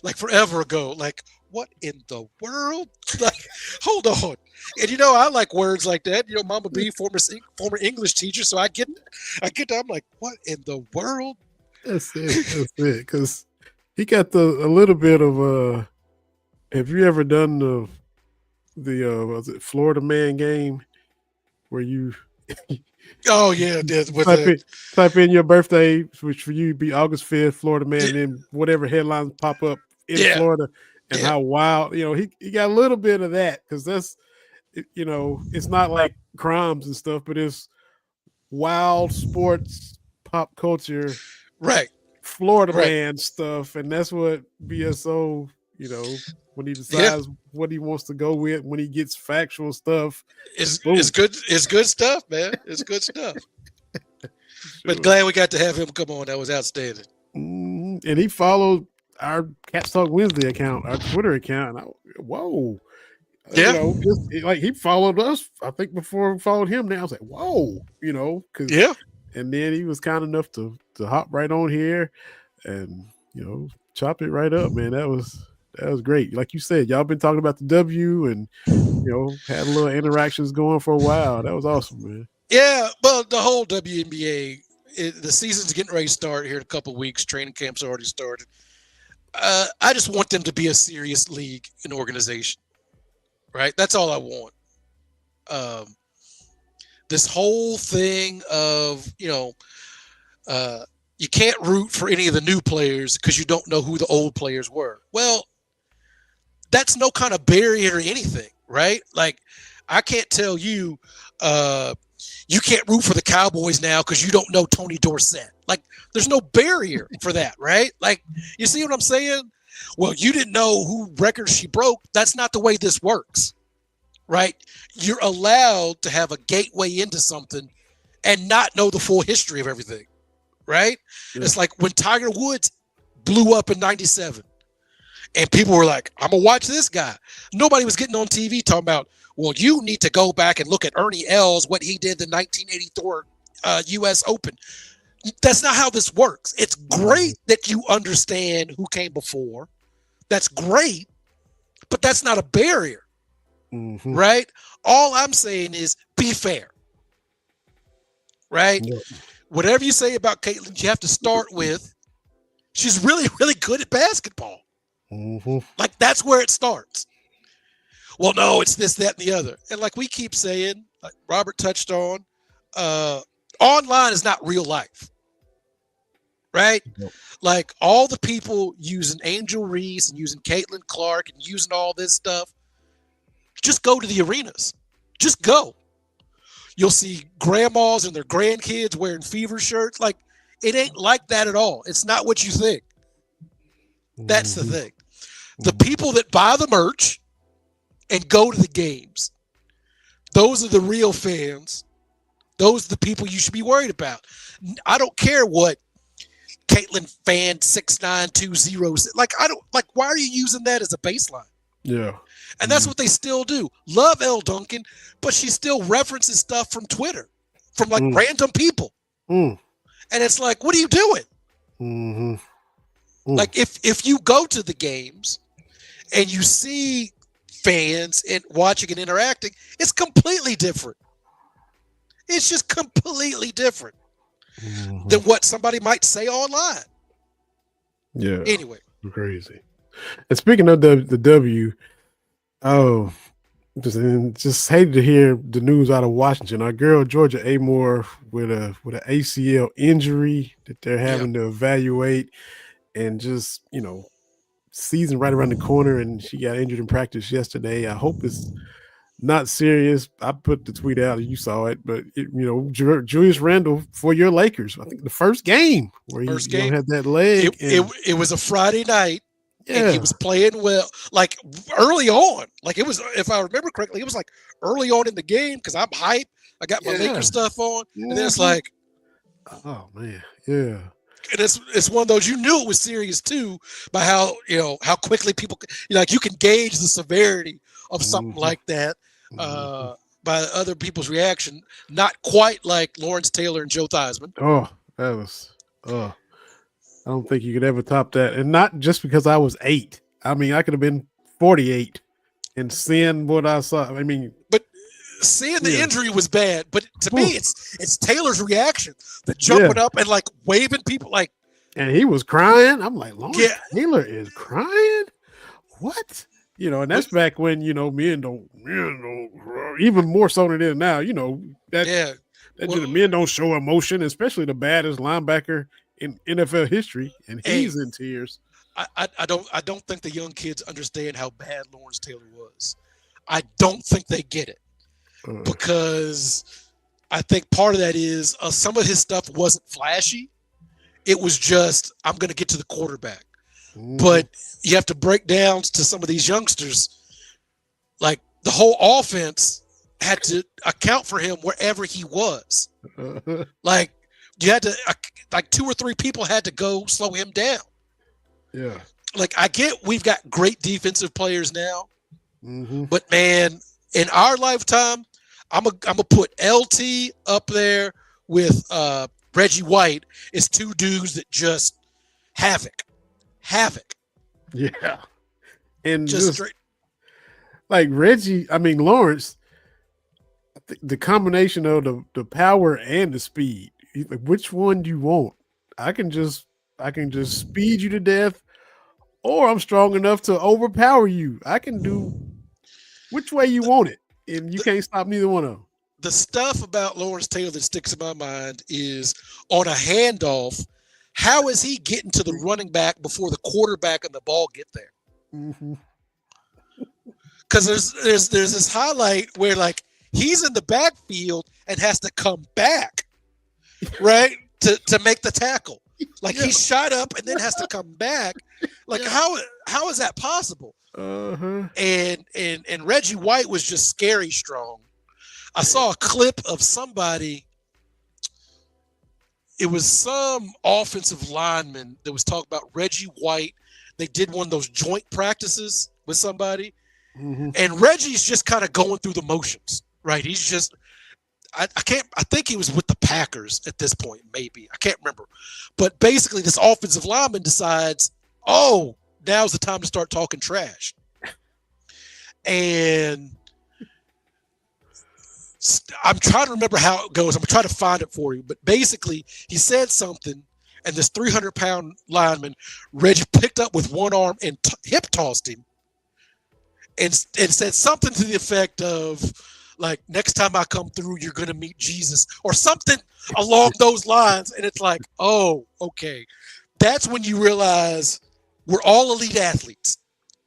like forever ago. Like, what in the world? Like, hold on. And I like words like that. Mama B, former English teacher, so I get that. I'm like, what in the world? That's it. Because he got a little bit of have you ever done the was it Florida Man game where you oh yeah, type in your birthday, which for you would be August 5th, Florida Man, and then whatever headlines pop up in Florida, and how wild, he got a little bit of that, because that's, it's not like crimes and stuff, but it's wild sports, pop culture, right? Florida Man stuff, and that's what BSO, when he decides what he wants to go with, when he gets factual stuff, it's good. It's good stuff, man. It's good stuff. But glad we got to have him come on. That was outstanding. And he followed our Cats Talk Wednesday account, our Twitter account. Whoa. Yeah. Just like he followed us. I think before we followed him. Now I was like, whoa, because Yeah. and then he was kind enough to hop right on here and chop it right up, man. That was great. Like you said, y'all been talking about the W and had a little interactions going for a while. That was awesome, man. Yeah, well, the whole WNBA, the season's getting ready to start here in a couple of weeks. Training camps already started. I just want them to be a serious league and organization, right? That's all I want. This whole thing of, you can't root for any of the new players because you don't know who the old players were. Well, that's no kind of barrier to anything, right? Like, I can't tell you, you can't root for the Cowboys now because you don't know Tony Dorsett. Like, there's no barrier for that, right? Like, you see what I'm saying? Well, you didn't know who records she broke. That's not the way this works, right? You're allowed to have a gateway into something and not know the full history of everything, right? Yeah. It's like when Tiger Woods blew up in 97 and people were like, I'm going to watch this guy. Nobody was getting on TV talking about, well, you need to go back and look at Ernie Els, what he did in the 1984 U.S. Open. That's not how this works. It's great that you understand who came before. That's great, but that's not a barrier, right? All I'm saying is be fair, right? Yeah. Whatever you say about Caitlin, you have to start with, she's really, really good at basketball. Like, that's where it starts. Well, no, it's this, that, and the other. And like we keep saying, like Robert touched on, online is not real life, right? Nope. Like, all the people using Angel Reese and using Caitlin Clark and using all this stuff, just go to the arenas. Just go. You'll see grandmas and their grandkids wearing Fever shirts. Like, it ain't like that at all. It's not what you think. That's the thing. The people that buy the merch and go to the games, those are the real fans. Those are the people you should be worried about. I don't care what Caitlin fan 6920 like. I don't like. Why are you using that as a baseline? Yeah, and that's what they still do. Love Elle Duncan, but she still references stuff from Twitter, from like random people, and it's like, what are you doing? Like, if you go to the games and you see fans and watching and interacting, it's completely different. It's just completely different than what somebody might say online. Yeah. Anyway. Crazy. And speaking of the W, just hated to hear the news out of Washington. Our girl Georgia Amore with an ACL injury that they're having to evaluate, and just, season right around the corner, and she got injured in practice yesterday. I hope it's not serious. I put the tweet out, you saw it, but Julius Randle for your Lakers. I think the first game where he had that leg. It was a Friday night, and he was playing well. Like, early on, like, it was, if I remember correctly, it was like early on in the game because I'm hyped. I got my Lakers stuff on, and then it's like, oh man, yeah. And it's one of those, you knew it was serious too by how how quickly people, like, you can gauge the severity of something like that by other people's reaction. Not quite like Lawrence Taylor and Joe Theismann. Oh, that was I don't think you could ever top that. And not just because I was 8. I mean, I could have been 48 and seeing what I saw. I mean, but seeing the injury was bad, but to me, it's Taylor's reaction, the jumping up and like waving people, like, and he was crying. I'm like, Lawrence Taylor is crying. What? And that's back when men don't even more so than it is now. Men don't show emotion, especially the baddest linebacker in NFL history, and he's in tears. I don't think the young kids understand how bad Lawrence Taylor was. I don't think they get it. Because I think part of that is some of his stuff wasn't flashy. It was just, I'm going to get to the quarterback. But you have to break down to some of these youngsters, like, the whole offense had to account for him wherever he was. Like, you had to, like, 2 or 3 people had to go slow him down. Yeah. Like, I get we've got great defensive players now, Mm-hmm. But man, in our lifetime, I'm gonna put LT up there with Reggie White. It's two dudes that just havoc. Yeah. And Just just straight. like Lawrence, the combination of the power and the speed. Like, which one do you want? I can just speed you to death, or I'm strong enough to overpower you. I can do which way you want it, and you can't stop neither one of them. The stuff about Lawrence Taylor that sticks in my mind is on a handoff. How is he getting to the running back before the quarterback and the ball get there? Mm-hmm. Because there's this highlight where like he's in the backfield and has to come back, right, to make the tackle. Like he shot up and then has to come back. Like how is that possible? Uh-huh. And Reggie White was just scary strong. I saw a clip of somebody. It was some offensive lineman that was talking about Reggie White. They did one of those joint practices with somebody. Mm-hmm. And Reggie's just kind of going through the motions, right? He's just, I think he was with the Packers at this point, maybe. I can't remember. But basically, this offensive lineman decides, oh, now's the time to start talking trash. And I'm trying to remember how it goes. I'm trying to find it for you. But basically, he said something, and this 300-pound lineman, Reggie picked up with one arm and hip tossed him. And said something to the effect of, like, next time I come through, you're going to meet Jesus, or something along those lines. And it's like, oh, okay. That's when you realize we're all elite athletes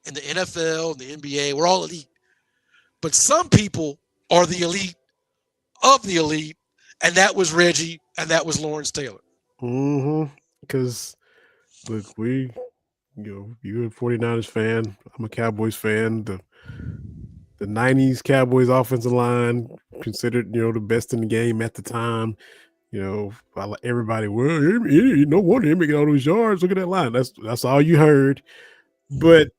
in the NFL, in the NBA. We're all elite. But some people are the elite of the elite, and that was Reggie, and that was Lawrence Taylor. Mm-hmm. Because, look, you're a 49ers fan. I'm a Cowboys fan. The 90s Cowboys offensive line considered, the best in the game at the time. Everybody, well, no wonder him making all those yards. Look at that line. That's all you heard. But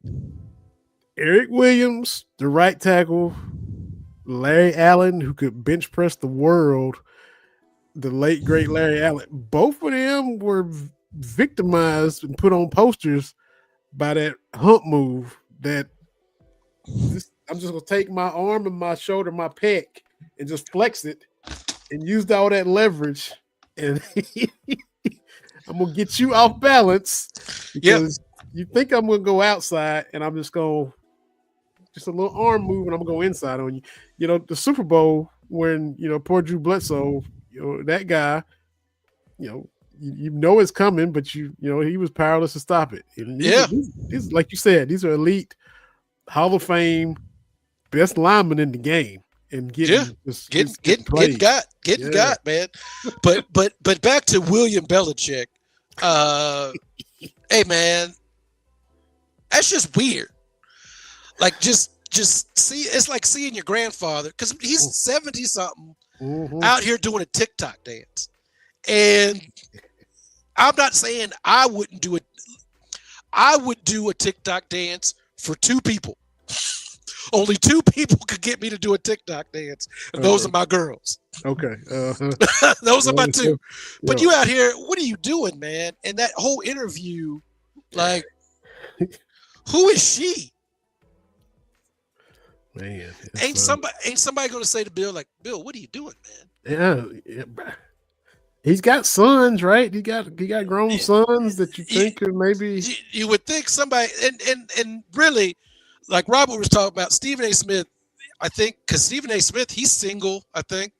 Eric Williams, the right tackle, Larry Allen, who could bench press the world, the late great Larry Allen, both of them were victimized and put on posters by that hump move that I'm just going to take my arm and my shoulder, my pec, and just flex it and use all that leverage. And I'm going to get you off balance because you think I'm going to go outside, and I'm just going to just a little arm move, and I'm going to go inside on you. The Super Bowl when, poor Drew Bledsoe, that guy, it's coming, but he was powerless to stop it. And these, like you said, these are elite Hall of Fame best linemen in the game, and getting got, man. But back to William Belichick. Hey man, that's just weird. Like just see, it's like seeing your grandfather, because he's 70 something out here doing a TikTok dance. And I'm not saying I wouldn't do it. I would do a TikTok dance for two people. Only two people could get me to do a TikTok dance, and those are my girls. Okay. Those are my two. But you out here, what are you doing, man? And that whole interview, like, who is she? Man, ain't somebody going to say to Bill, like, Bill, what are you doing, man? Yeah. He's got sons, right? He got grown sons that you think could maybe. You would think somebody, and really, like Robert was talking about, Stephen A. Smith, I think, because Stephen A. Smith, he's single, I think,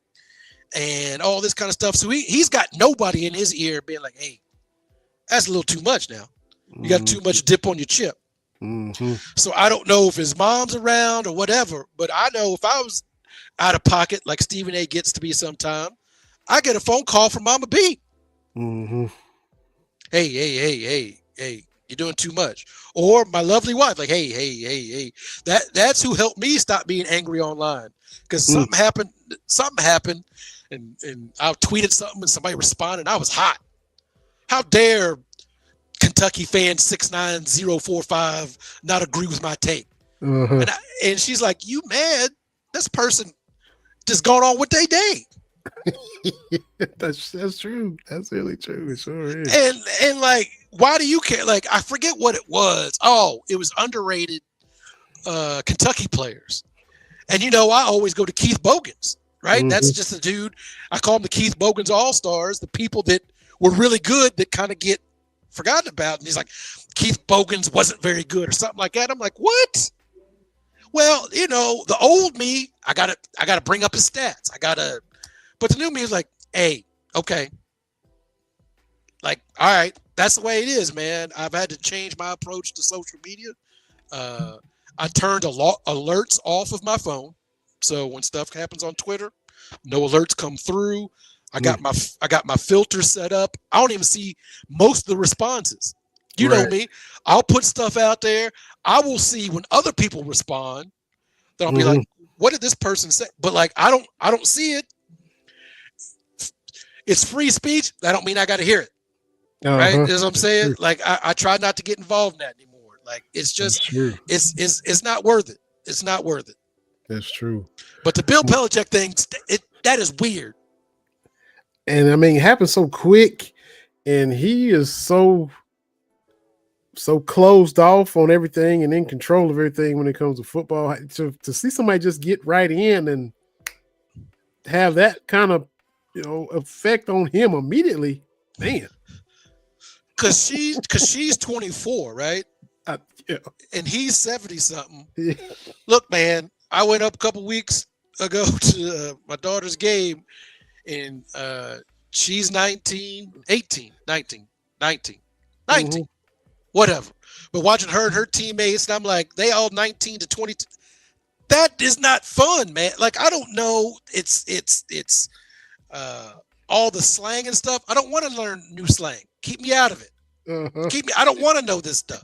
and all this kind of stuff. So he's got nobody in his ear being like, hey, that's a little too much now. You got too much dip on your chip. Mm-hmm. So I don't know if his mom's around or whatever, but I know if I was out of pocket like Stephen A. gets to be sometime, I get a phone call from Mama B. Mm-hmm. Hey, you're doing too much. Or my lovely wife, like, hey. That's who helped me stop being angry online. Because something happened, and I tweeted something and somebody responded, and I was hot. How dare Kentucky fan 69045 not agree with my take? Uh-huh. And she's like, "You mad? This person just gone on with their day." That's true. That's really true. It sure is. And like, why do you care? Like, I forget what it was. Oh, it was underrated Kentucky players. And I always go to Keith Bogans, right? Mhm. That's just a dude. I call him the Keith Bogans All-Stars, the people that were really good that kind of get forgotten about. And he's like, Keith Bogans wasn't very good or something like that. I'm like, what? Well, the old me, I gotta bring up his stats. But the new me is like, hey, okay. Like, all right, that's the way it is, man. I've had to change my approach to social media. I turned alerts off of my phone, so when stuff happens on Twitter, no alerts come through. I got my filter set up. I don't even see most of the responses. You know me. I'll put stuff out there. I will see when other people respond. Then I'll be like, "What did this person say?" But like, I don't see it. It's free speech. That don't mean I got to hear it. Right? Is what I'm saying. True. Like, I try not to get involved in that anymore. Like, it's just, it's not worth it. It's not worth it. That's true. But the Bill Belichick thing, that is weird. And I mean, it happened so quick, and he is so closed off on everything and in control of everything when it comes to football. To see somebody just get right in and have that kind of effect on him immediately, man. Because she's 24, right? Yeah. And he's 70 something. Yeah. Look, man, I went up a couple weeks ago to my daughter's game, and she's 19, whatever. But watching her and her teammates, and I'm like, they all 19 to 20. That is not fun, man. Like, I don't know. It's all the slang and stuff. I don't want to learn new slang. Keep me out of it. I don't want to know this stuff.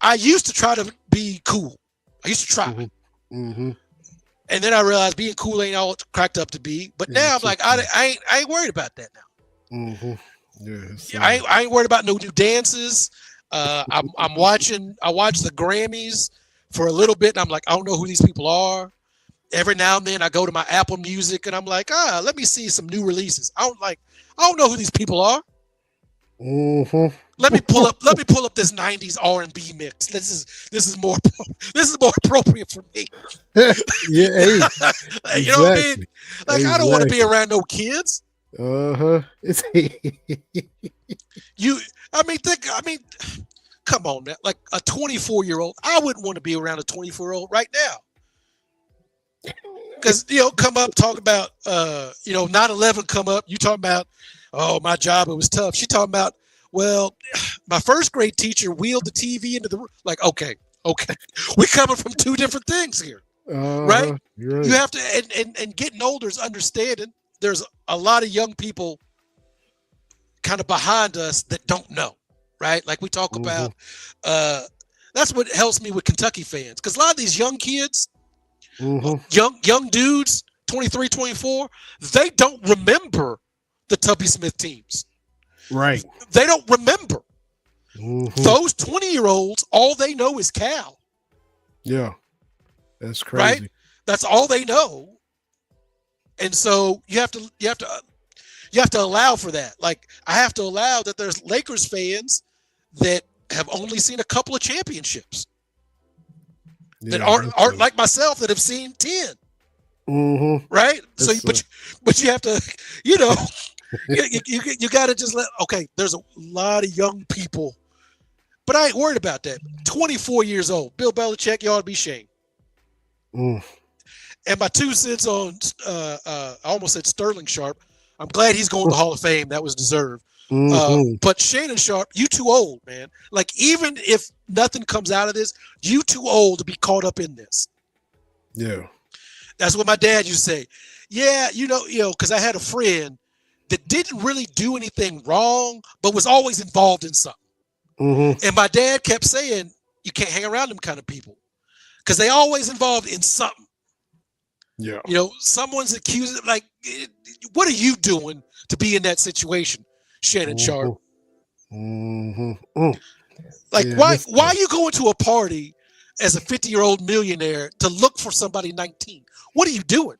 I used to try to be cool. I used to try. And then I realized being cool ain't all it's cracked up to be. But now I'm like, I ain't worried about that now. I ain't worried about no new dances. I watch the Grammys for a little bit, and I'm like, I don't know who these people are. Every now and then I go to my Apple Music and I'm like, let me see some new releases. I don't know who these people are. Let me pull up this 90s R&B mix. This is more appropriate for me. Yeah, hey, you know what I mean? Like, I don't want to be around no kids. Come on, man. Like a 24-year-old, I wouldn't want to be around a 24-year-old right now. Because, come up, talk about, 9/11 come up. You talking about, oh, my job, it was tough. She talking about, well, my first grade teacher wheeled the TV into the room. Like, okay. We're coming from two different things here, right? You have to, and getting older is understanding. There's a lot of young people kind of behind us that don't know, right? Like we talk about, that's what helps me with Kentucky fans. Because a lot of these young kids, young dudes, 23, 24, they don't remember the Tubby Smith teams. Right. They don't remember. Those 20-year-olds, all they know is Cal. Yeah. That's crazy. Right? That's all they know. And so you have to allow for that. Like, I have to allow that there's Lakers fans that have only seen a couple of championships. That aren't like myself that have seen 10. Right? So, but you have to, you got to just there's a lot of young people, but I ain't worried about that. 24 years old, Bill Belichick, you ought to be ashamed. And my 2 cents on, I almost said Sterling Sharp. I'm glad he's going to the Hall of Fame. That was deserved. But Shannon Sharp, you too old, man. Like, even if nothing comes out of this, you too old to be caught up in this. Yeah. That's what my dad used to say. Yeah, because I had a friend that didn't really do anything wrong, but was always involved in something. And my dad kept saying, you can't hang around them kind of people because they always involved in something. Yeah. Someone's accusing, like, what are you doing to be in that situation, Shannon Sharp? Like, Yeah, why are you going to a party as a 50-year-old millionaire to look for somebody 19? What are you doing?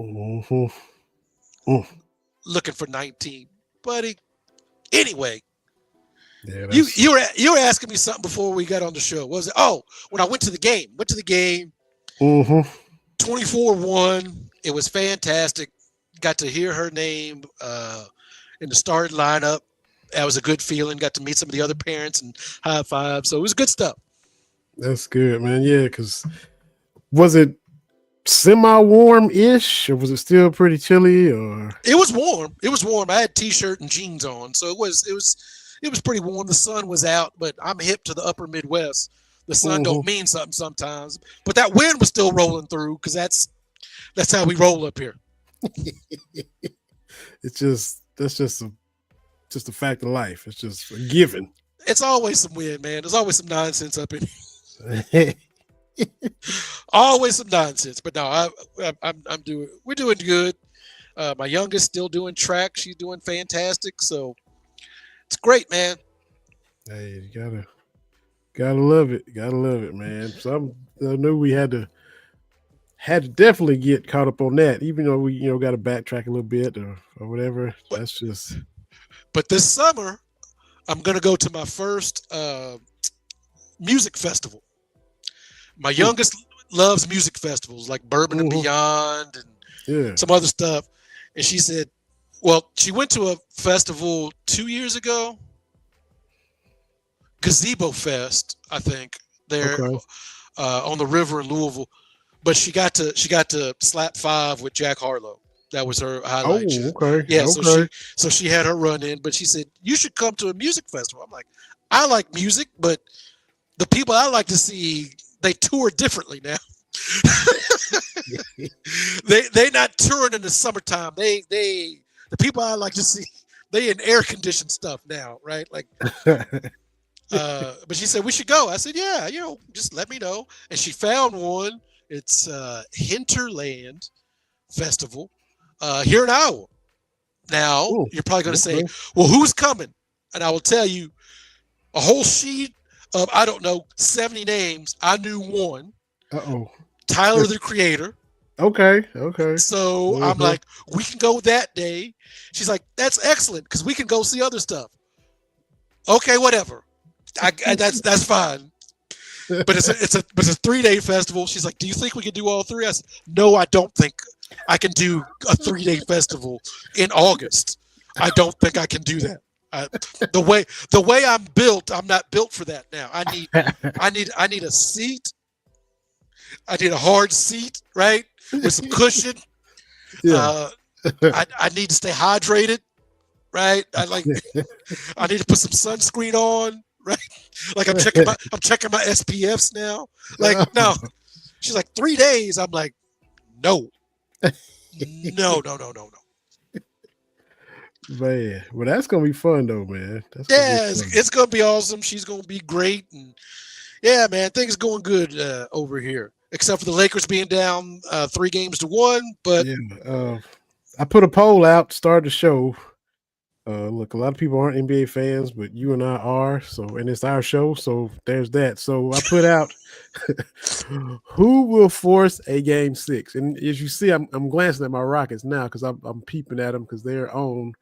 Mm-hmm. Looking for 19, buddy. Anyway, Yeah, you were asking me something before we got on the show. What was it? Oh, when I went to the game. 24-1. It was fantastic. Got to hear her name in the starting lineup. That was a good feeling. Got to meet some of the other parents and high five. So it was good stuff. That's good, man. Yeah, because was it semi-warm-ish, or was it still pretty chilly? Or It was warm. It was warm. I had t-shirt and jeans on, so it was pretty warm. The sun was out, but I'm hip to the upper Midwest. The sun don't mean something sometimes, but that wind was still rolling through because that's how we roll up here. it's just a fact of life. It's just a given. It's always some wind, man. There's always some nonsense up in Yeah, always some nonsense. But no, we're doing good. My youngest still doing track. She's doing fantastic. So it's great, man. hey, you gotta love it. Gotta love it, man. So I knew we had to definitely get caught up on that, even though we got to backtrack a little bit or whatever. That's just. But this summer, I'm gonna go to my first music festival. My youngest loves music festivals like Bourbon and Beyond and some other stuff. And she said, well, she went to a festival 2 years ago, Gazebo Fest, I think, there on the river in Louisville. But she got to slap 5 with Jack Harlow. That was her highlight. Yeah, so she had her run in, but she said, you should come to a music festival. I'm like, I like music, but the people I like to see, they tour differently now. they not touring in the summertime. The people I like to see, they in air conditioned stuff now, right? Like but she said we should go. I said, yeah, just let me know. And she found one. It's Hinterland Festival here in Iowa. Now you're probably going to say, well, who's coming? And I will tell you a whole sheet of, I don't know, 70 names. I knew one. Tyler, the Creator. Okay. So I'm like, we can go that day. She's like, that's excellent because we can go see other stuff. Okay, whatever. That's fine. But it's a 3-day festival. She's like, do you think we can do all 3? I said, no, I don't think I can do a 3-day festival in August. I don't think I can do that. The way I'm built, I'm not built for that now. I need a seat. I need a hard seat, right, with some cushion. Yeah. I need to stay hydrated, right? I need to put some sunscreen on, right? Like I'm checking my SPFs now. Like, no. She's like, 3 days. I'm like, no. Man, well, that's gonna be fun though, man. It's gonna be awesome. She's gonna be great, and yeah, man, things going good over here. Except for the Lakers being down 3-1, but I put a poll out to start the show. Look, a lot of people aren't NBA fans, but you and I are. So, and it's our show, so there's that. So I put out who will force a game 6, and as you see, I'm glancing at my Rockets now because I'm peeping at them because they're on,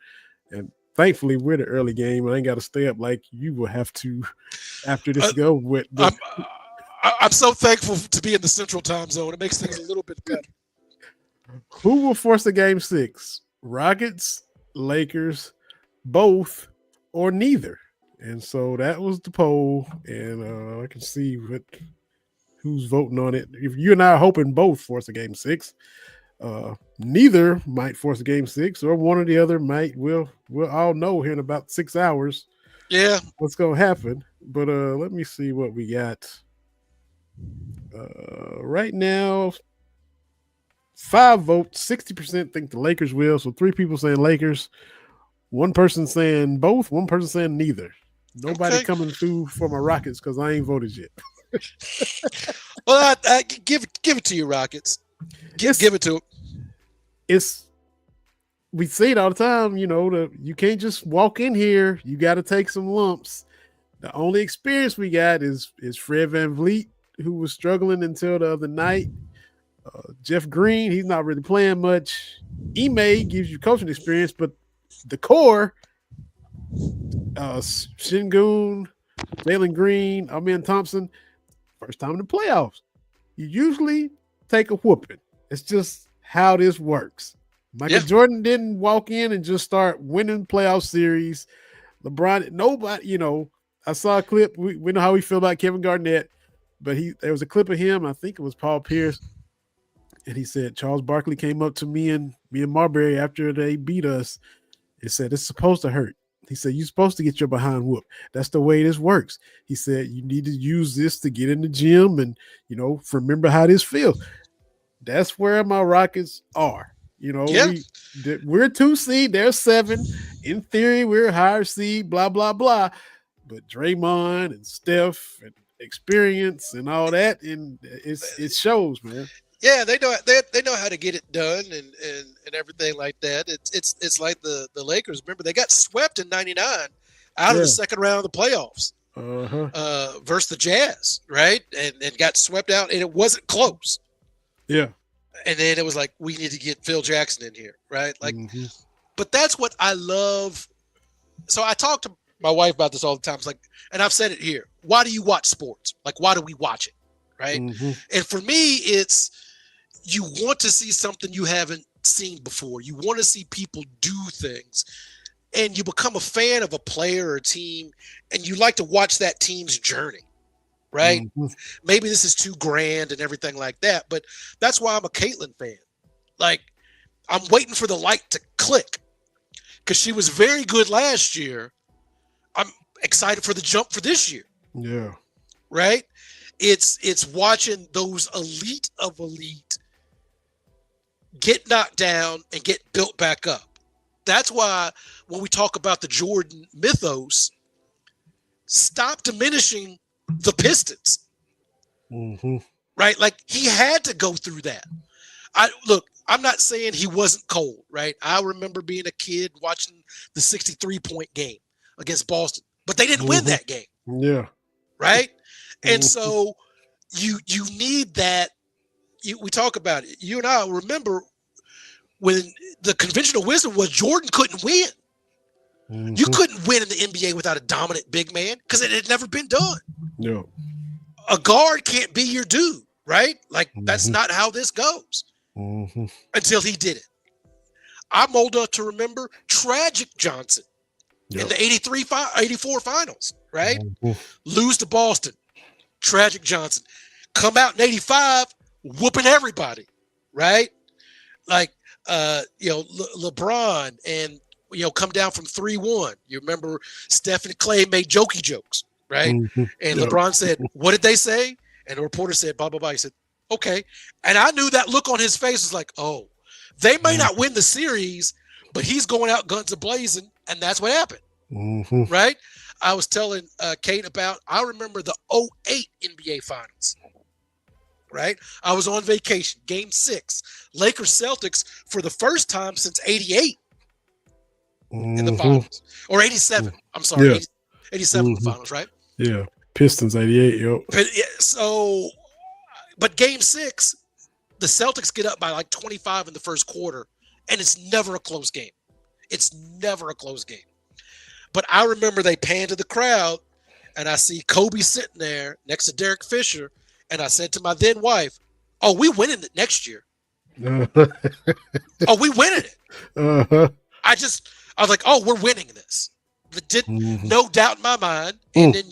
and thankfully we're the early game. I ain't got to stay up like you will have to after this go with. I'm so thankful to be in the Central Time Zone. It makes things a little bit better. Who will force a game 6? Rockets, Lakers, both, or neither? And so that was the poll, and I can see who's voting on it. If you and I are hoping both force a game 6, neither might force a game 6, or one or the other might. We'll all know here in about 6 hours. Yeah, what's gonna happen? But let me see what we got. Right now, 5 votes, 60% think the Lakers will. So 3 people saying Lakers, 1 person saying both, 1 person saying neither. Nobody coming through for my Rockets because I ain't voted yet. Well, I give it to you, Rockets. Give it to them. We say it all the time, you can't just walk in here. You got to take some lumps. The only experience we got is Fred VanVleet, who was struggling until the other night. Jeff Green, he's not really playing much. Ime gives you coaching experience, but the core, Shingun, Jalen Green, Amen Thompson, first time in the playoffs. You usually take a whooping. It's just how this works. Michael Jordan didn't walk in and just start winning playoff series. LeBron, nobody, I saw a clip. We know how we feel about Kevin Garnett, but there was a clip of him. I think it was Paul Pierce. And he said, Charles Barkley came up to me and Marbury after they beat us and said, it's supposed to hurt. He said, you're supposed to get your behind whooped. That's the way this works. He said, you need to use this to get in the gym and, remember how this feels. That's where my Rockets are. We're 2 seed, they're 7. In theory, we're a higher seed, blah, blah, blah. But Draymond and Steph and experience and all that, and it shows, man. Yeah, they know how to get it done and everything like that. It's like the Lakers. Remember, they got swept in '99 out of the second round of the playoffs versus the Jazz, right? And got swept out, and it wasn't close. Yeah. And then it was like, we need to get Phil Jackson in here, right? Like, but that's what I love. So I talk to my wife about this all the time. It's like, and I've said it here. Why do you watch sports? Like, why do we watch it? Right. And for me, it's, you want to see something you haven't seen before. You want to see people do things, and you become a fan of a player or a team, and you like to watch that team's journey, right? Maybe this is too grand and everything like that, but that's why I'm a Caitlin fan. Like, I'm waiting for the light to click because she was very good last year. I'm excited for the jump for this year. Yeah. Right? It's watching those elite of elite get knocked down and get built back up. That's why when we talk about the Jordan mythos, stop diminishing the Pistons. Right? Like, he had to go through that. I'm not saying he wasn't cold, right? I remember being a kid watching the 63-point game against Boston, but they didn't win that game. Yeah. Right? And so you need that. We talk about it. You and I remember when the conventional wisdom was Jordan couldn't win. You couldn't win in the NBA without a dominant big man because it had never been done. No. A guard can't be your dude, right? Like, that's not how this goes until he did it. I'm old enough to remember Tragic Johnson in the 84 finals, right? Lose to Boston. Tragic Johnson. Come out in 85, whooping everybody, right? Like, LeBron and, come down from 3-1. You remember Steph and Clay made jokey jokes, right? And LeBron said, what did they say? And the reporter said, blah, blah, blah. He said, okay. And I knew that look on his face was like, oh, they may not win the series, but he's going out guns a-blazing, and that's what happened, right? I was telling Kate about, I remember the 2008 NBA Finals, right? I was on vacation, Game 6, Lakers Celtics for the first time since 88 in the finals, or 87. I'm sorry, 87 in the finals, right? Yeah, Pistons 88. Yep. But Game 6, the Celtics get up by like 25 in the first quarter, and it's never a close game. It's never a close game. But I remember they panned to the crowd, and I see Kobe sitting there next to Derek Fisher, and I said to my then wife, "Oh, we winning it next year. Oh, we winning it." I was like, "Oh, we're winning this." No doubt in my mind. And then,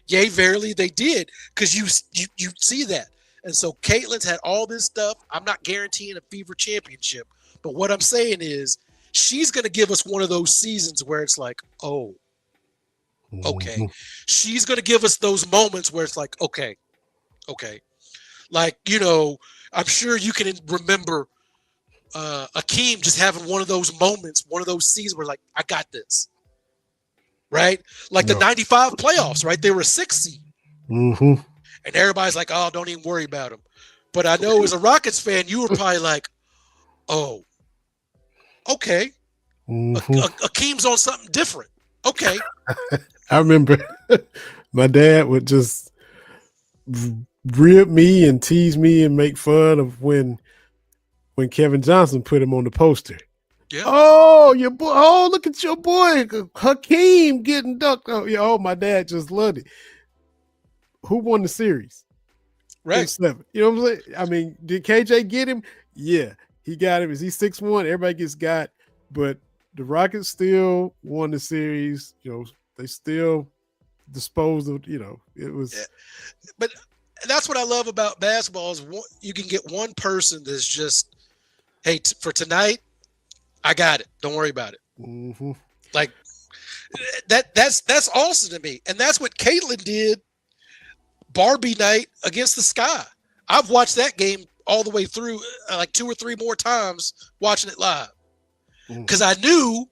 yea, verily, they did, because you see that. And so Caitlin's had all this stuff. I'm not guaranteeing a Fever championship, but what I'm saying is, she's going to give us one of those seasons where it's like, oh, okay. She's going to give us those moments where it's like, okay. Like, I'm sure you can remember Akeem just having one of those moments, one of those seasons where like, I got this. Right? Like the 95 playoffs, right? They were a 6 seed. And everybody's like, oh, don't even worry about them. But I know as a Rockets fan, you were probably like, oh, okay. Akeem's on something different. Okay. I remember My dad would just rib me and tease me and make fun of when Kevin Johnson put him on the poster. Yeah. Oh, your boy! Oh, look at your boy Hakeem getting ducked. Oh, my dad just loved it. Who won the series? Right. In 7. You know what I'm saying? I mean, did KJ get him? Yeah, he got him. Is he 6'1"? Everybody gets got, but the Rockets still won the series. You know, they still disposed of. You know, it was. Yeah. But that's what I love about basketball is you can get one person that's just, hey, for tonight, I got it. Don't worry about it. Mm-hmm. Like that's awesome to me, and that's what Caitlin did. Barbie night against the Sky. I've watched that game all the way through, like 2 or 3 more times watching it live, because I knew,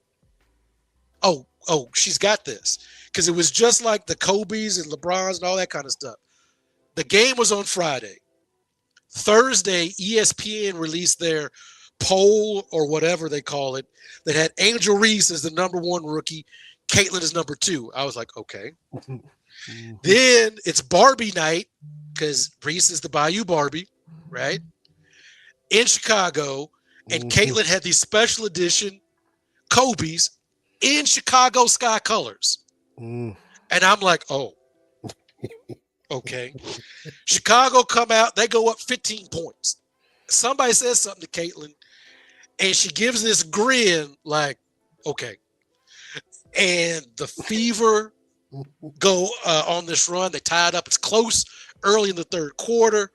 oh, she's got this, because it was just like the Kobe's and LeBrons and all that kind of stuff. The game was on Friday. Thursday, ESPN released their poll or whatever they call it that had Angel Reese as the #1 rookie, Caitlin is #2. I was like, okay. Then it's Barbie night because Reese is the Bayou Barbie, right? In Chicago, and Caitlin had these special edition Kobe's in Chicago Sky colors. And I'm like, oh, okay. Chicago come out, they go up 15 points. Somebody says something to Caitlin, and she gives this grin like, okay. And the Fever go on this run. They tie it up. It's close early in the third quarter.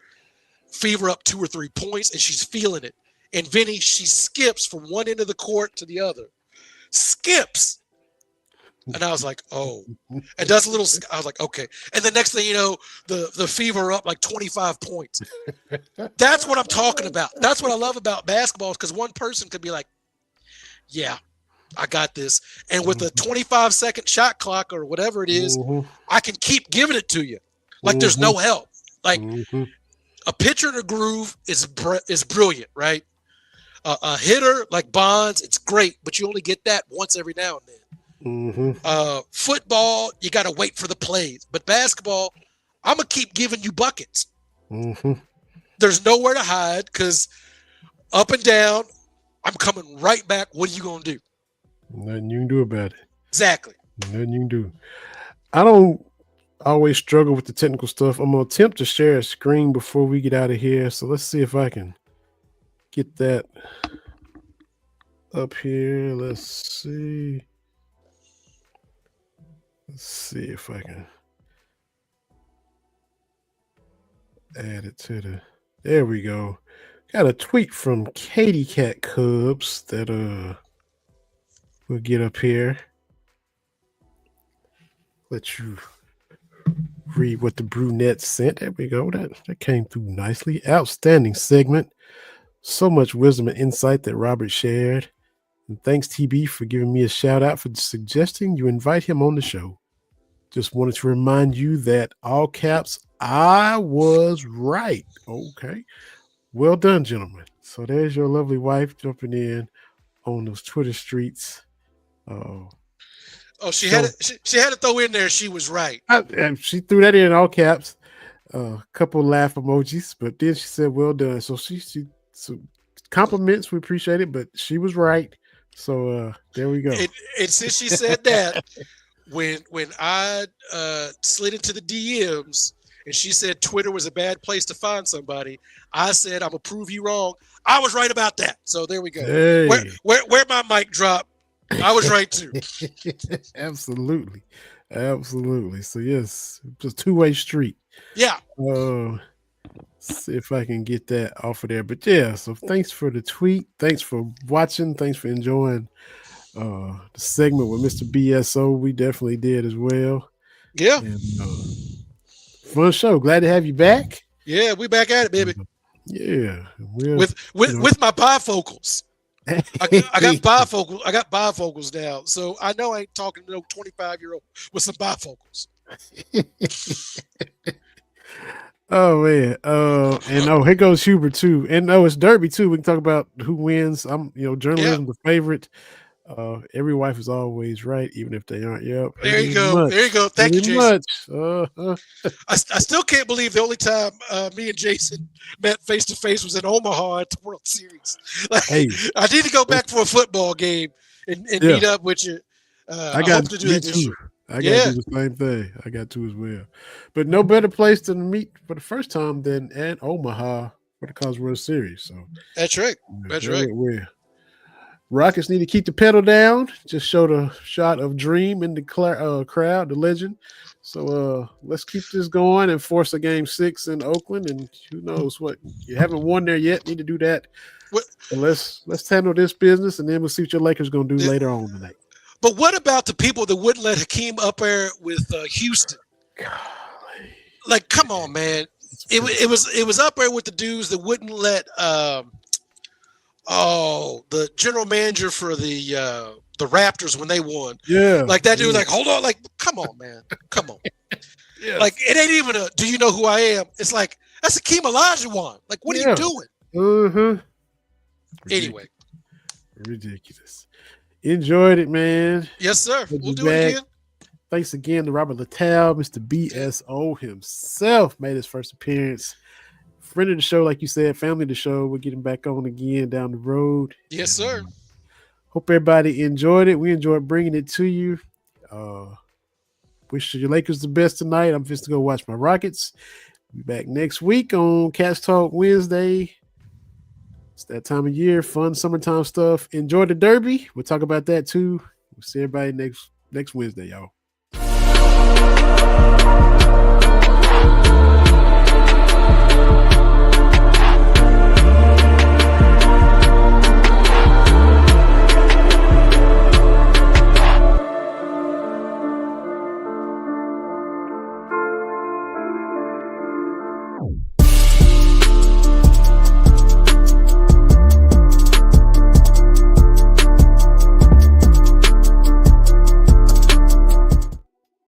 Fever up 2 or 3 points, and she's feeling it. And Vinny, she skips from one end of the court to the other. Skips. And I was like, oh. And does a little, I was like, okay. And the next thing you know, the Fever up like 25 points. That's what I'm talking about. That's what I love about basketball, because one person could be like, yeah, I got this. And with a 25-second shot clock or whatever it is, I can keep giving it to you. Like there's no help. Like a pitcher in a groove is brilliant, right? A hitter like Bonds, it's great, but you only get that once every now and then. Football, you got to wait for the plays. But basketball, I'm going to keep giving you buckets. There's nowhere to hide because up and down, I'm coming right back. What are you going to do? Nothing you can do about it. Exactly. Nothing you can do. I don't always struggle with the technical stuff. I'm going to attempt to share a screen before we get out of here. So let's see if I can get that up here. Let's see. Let's see if I can add it to the. There we go. Got a tweet from Katie Cat Cubs that we'll get up here. Let you read what the brunette sent. There we go. That came through nicely. Outstanding segment. So much wisdom and insight that Robert shared. And thanks, TB, for giving me a shout out for suggesting you invite him on the show. Just wanted to remind you that all caps, I was right. Okay. Well done, gentlemen. So there's your lovely wife jumping in on those Twitter streets. She had to throw in there. She was right. And she threw that in all caps. A couple laugh emojis, but then she said, "Well done." So she compliments. We appreciate it, but she was right. So there we go. And since she said that, when I slid into the DMs and she said Twitter was a bad place to find somebody, I said I'm gonna prove you wrong. I was right about that. So there we go. Hey. Where my mic drop, I was right too. Absolutely. So yes, just two-way street. Yeah. See if I can get that off of there. But yeah, so thanks for the tweet. Thanks for watching. Thanks for enjoying the segment with Mr. BSO. We definitely did as well. Yeah. And, fun show. Glad to have you back. Yeah, we back at it, baby. Yeah. With my bifocals. I got bifocals. I got bifocals now. So I know I ain't talking to no 25-year-old with some bifocals. Oh man. And here goes Hubert too. And it's Derby too. We can talk about who wins. I'm journalism the favorite. Every wife is always right, even if they aren't. Yep. There you go. There you go. Thank you, Jason. I still can't believe the only time me and Jason met face to face was in Omaha at the World Series. Like, Hey, I need to go back for a football game and meet up with you. I hope to do that this year. I got to do the same thing. I got to as well. But no better place to meet for the first time than at Omaha for the College World Series. So that's right. That's right. Rockets need to keep the pedal down. Just showed a shot of Dream in the crowd, the legend. So let's keep this going and force a game 6 in Oakland. And who knows what? You haven't won there yet. Need to do that. So let's handle this business, and then we'll see what your Lakers going to do later on tonight. But what about the people that wouldn't let Hakeem up there with Houston? Golly. Like, come on, man. It was up there with the dudes that wouldn't let the general manager for the Raptors when they won. Yeah. Like that dude, like, hold on, like, come on, man. Come on. Yes. Like, it ain't even a do you know who I am? It's like, that's Hakeem Olajuwon. Like, what are you doing? Mm-hmm. Anyway. Ridiculous. Enjoyed it, man. Yes, sir. We'll do it again. Thanks again to Robert Littal, Mr. BSO himself, made his first appearance. Friend of the show, like you said, family of the show. We'll get him back on again down the road. Yes, sir. Hope everybody enjoyed it. We enjoyed bringing it to you. Wish your Lakers the best tonight. I'm just going to go watch my Rockets. Be back next week on Cats Talk Wednesday. It's that time of year, fun summertime stuff. Enjoy the Derby. We'll talk about that too. We'll see everybody next Wednesday, y'all.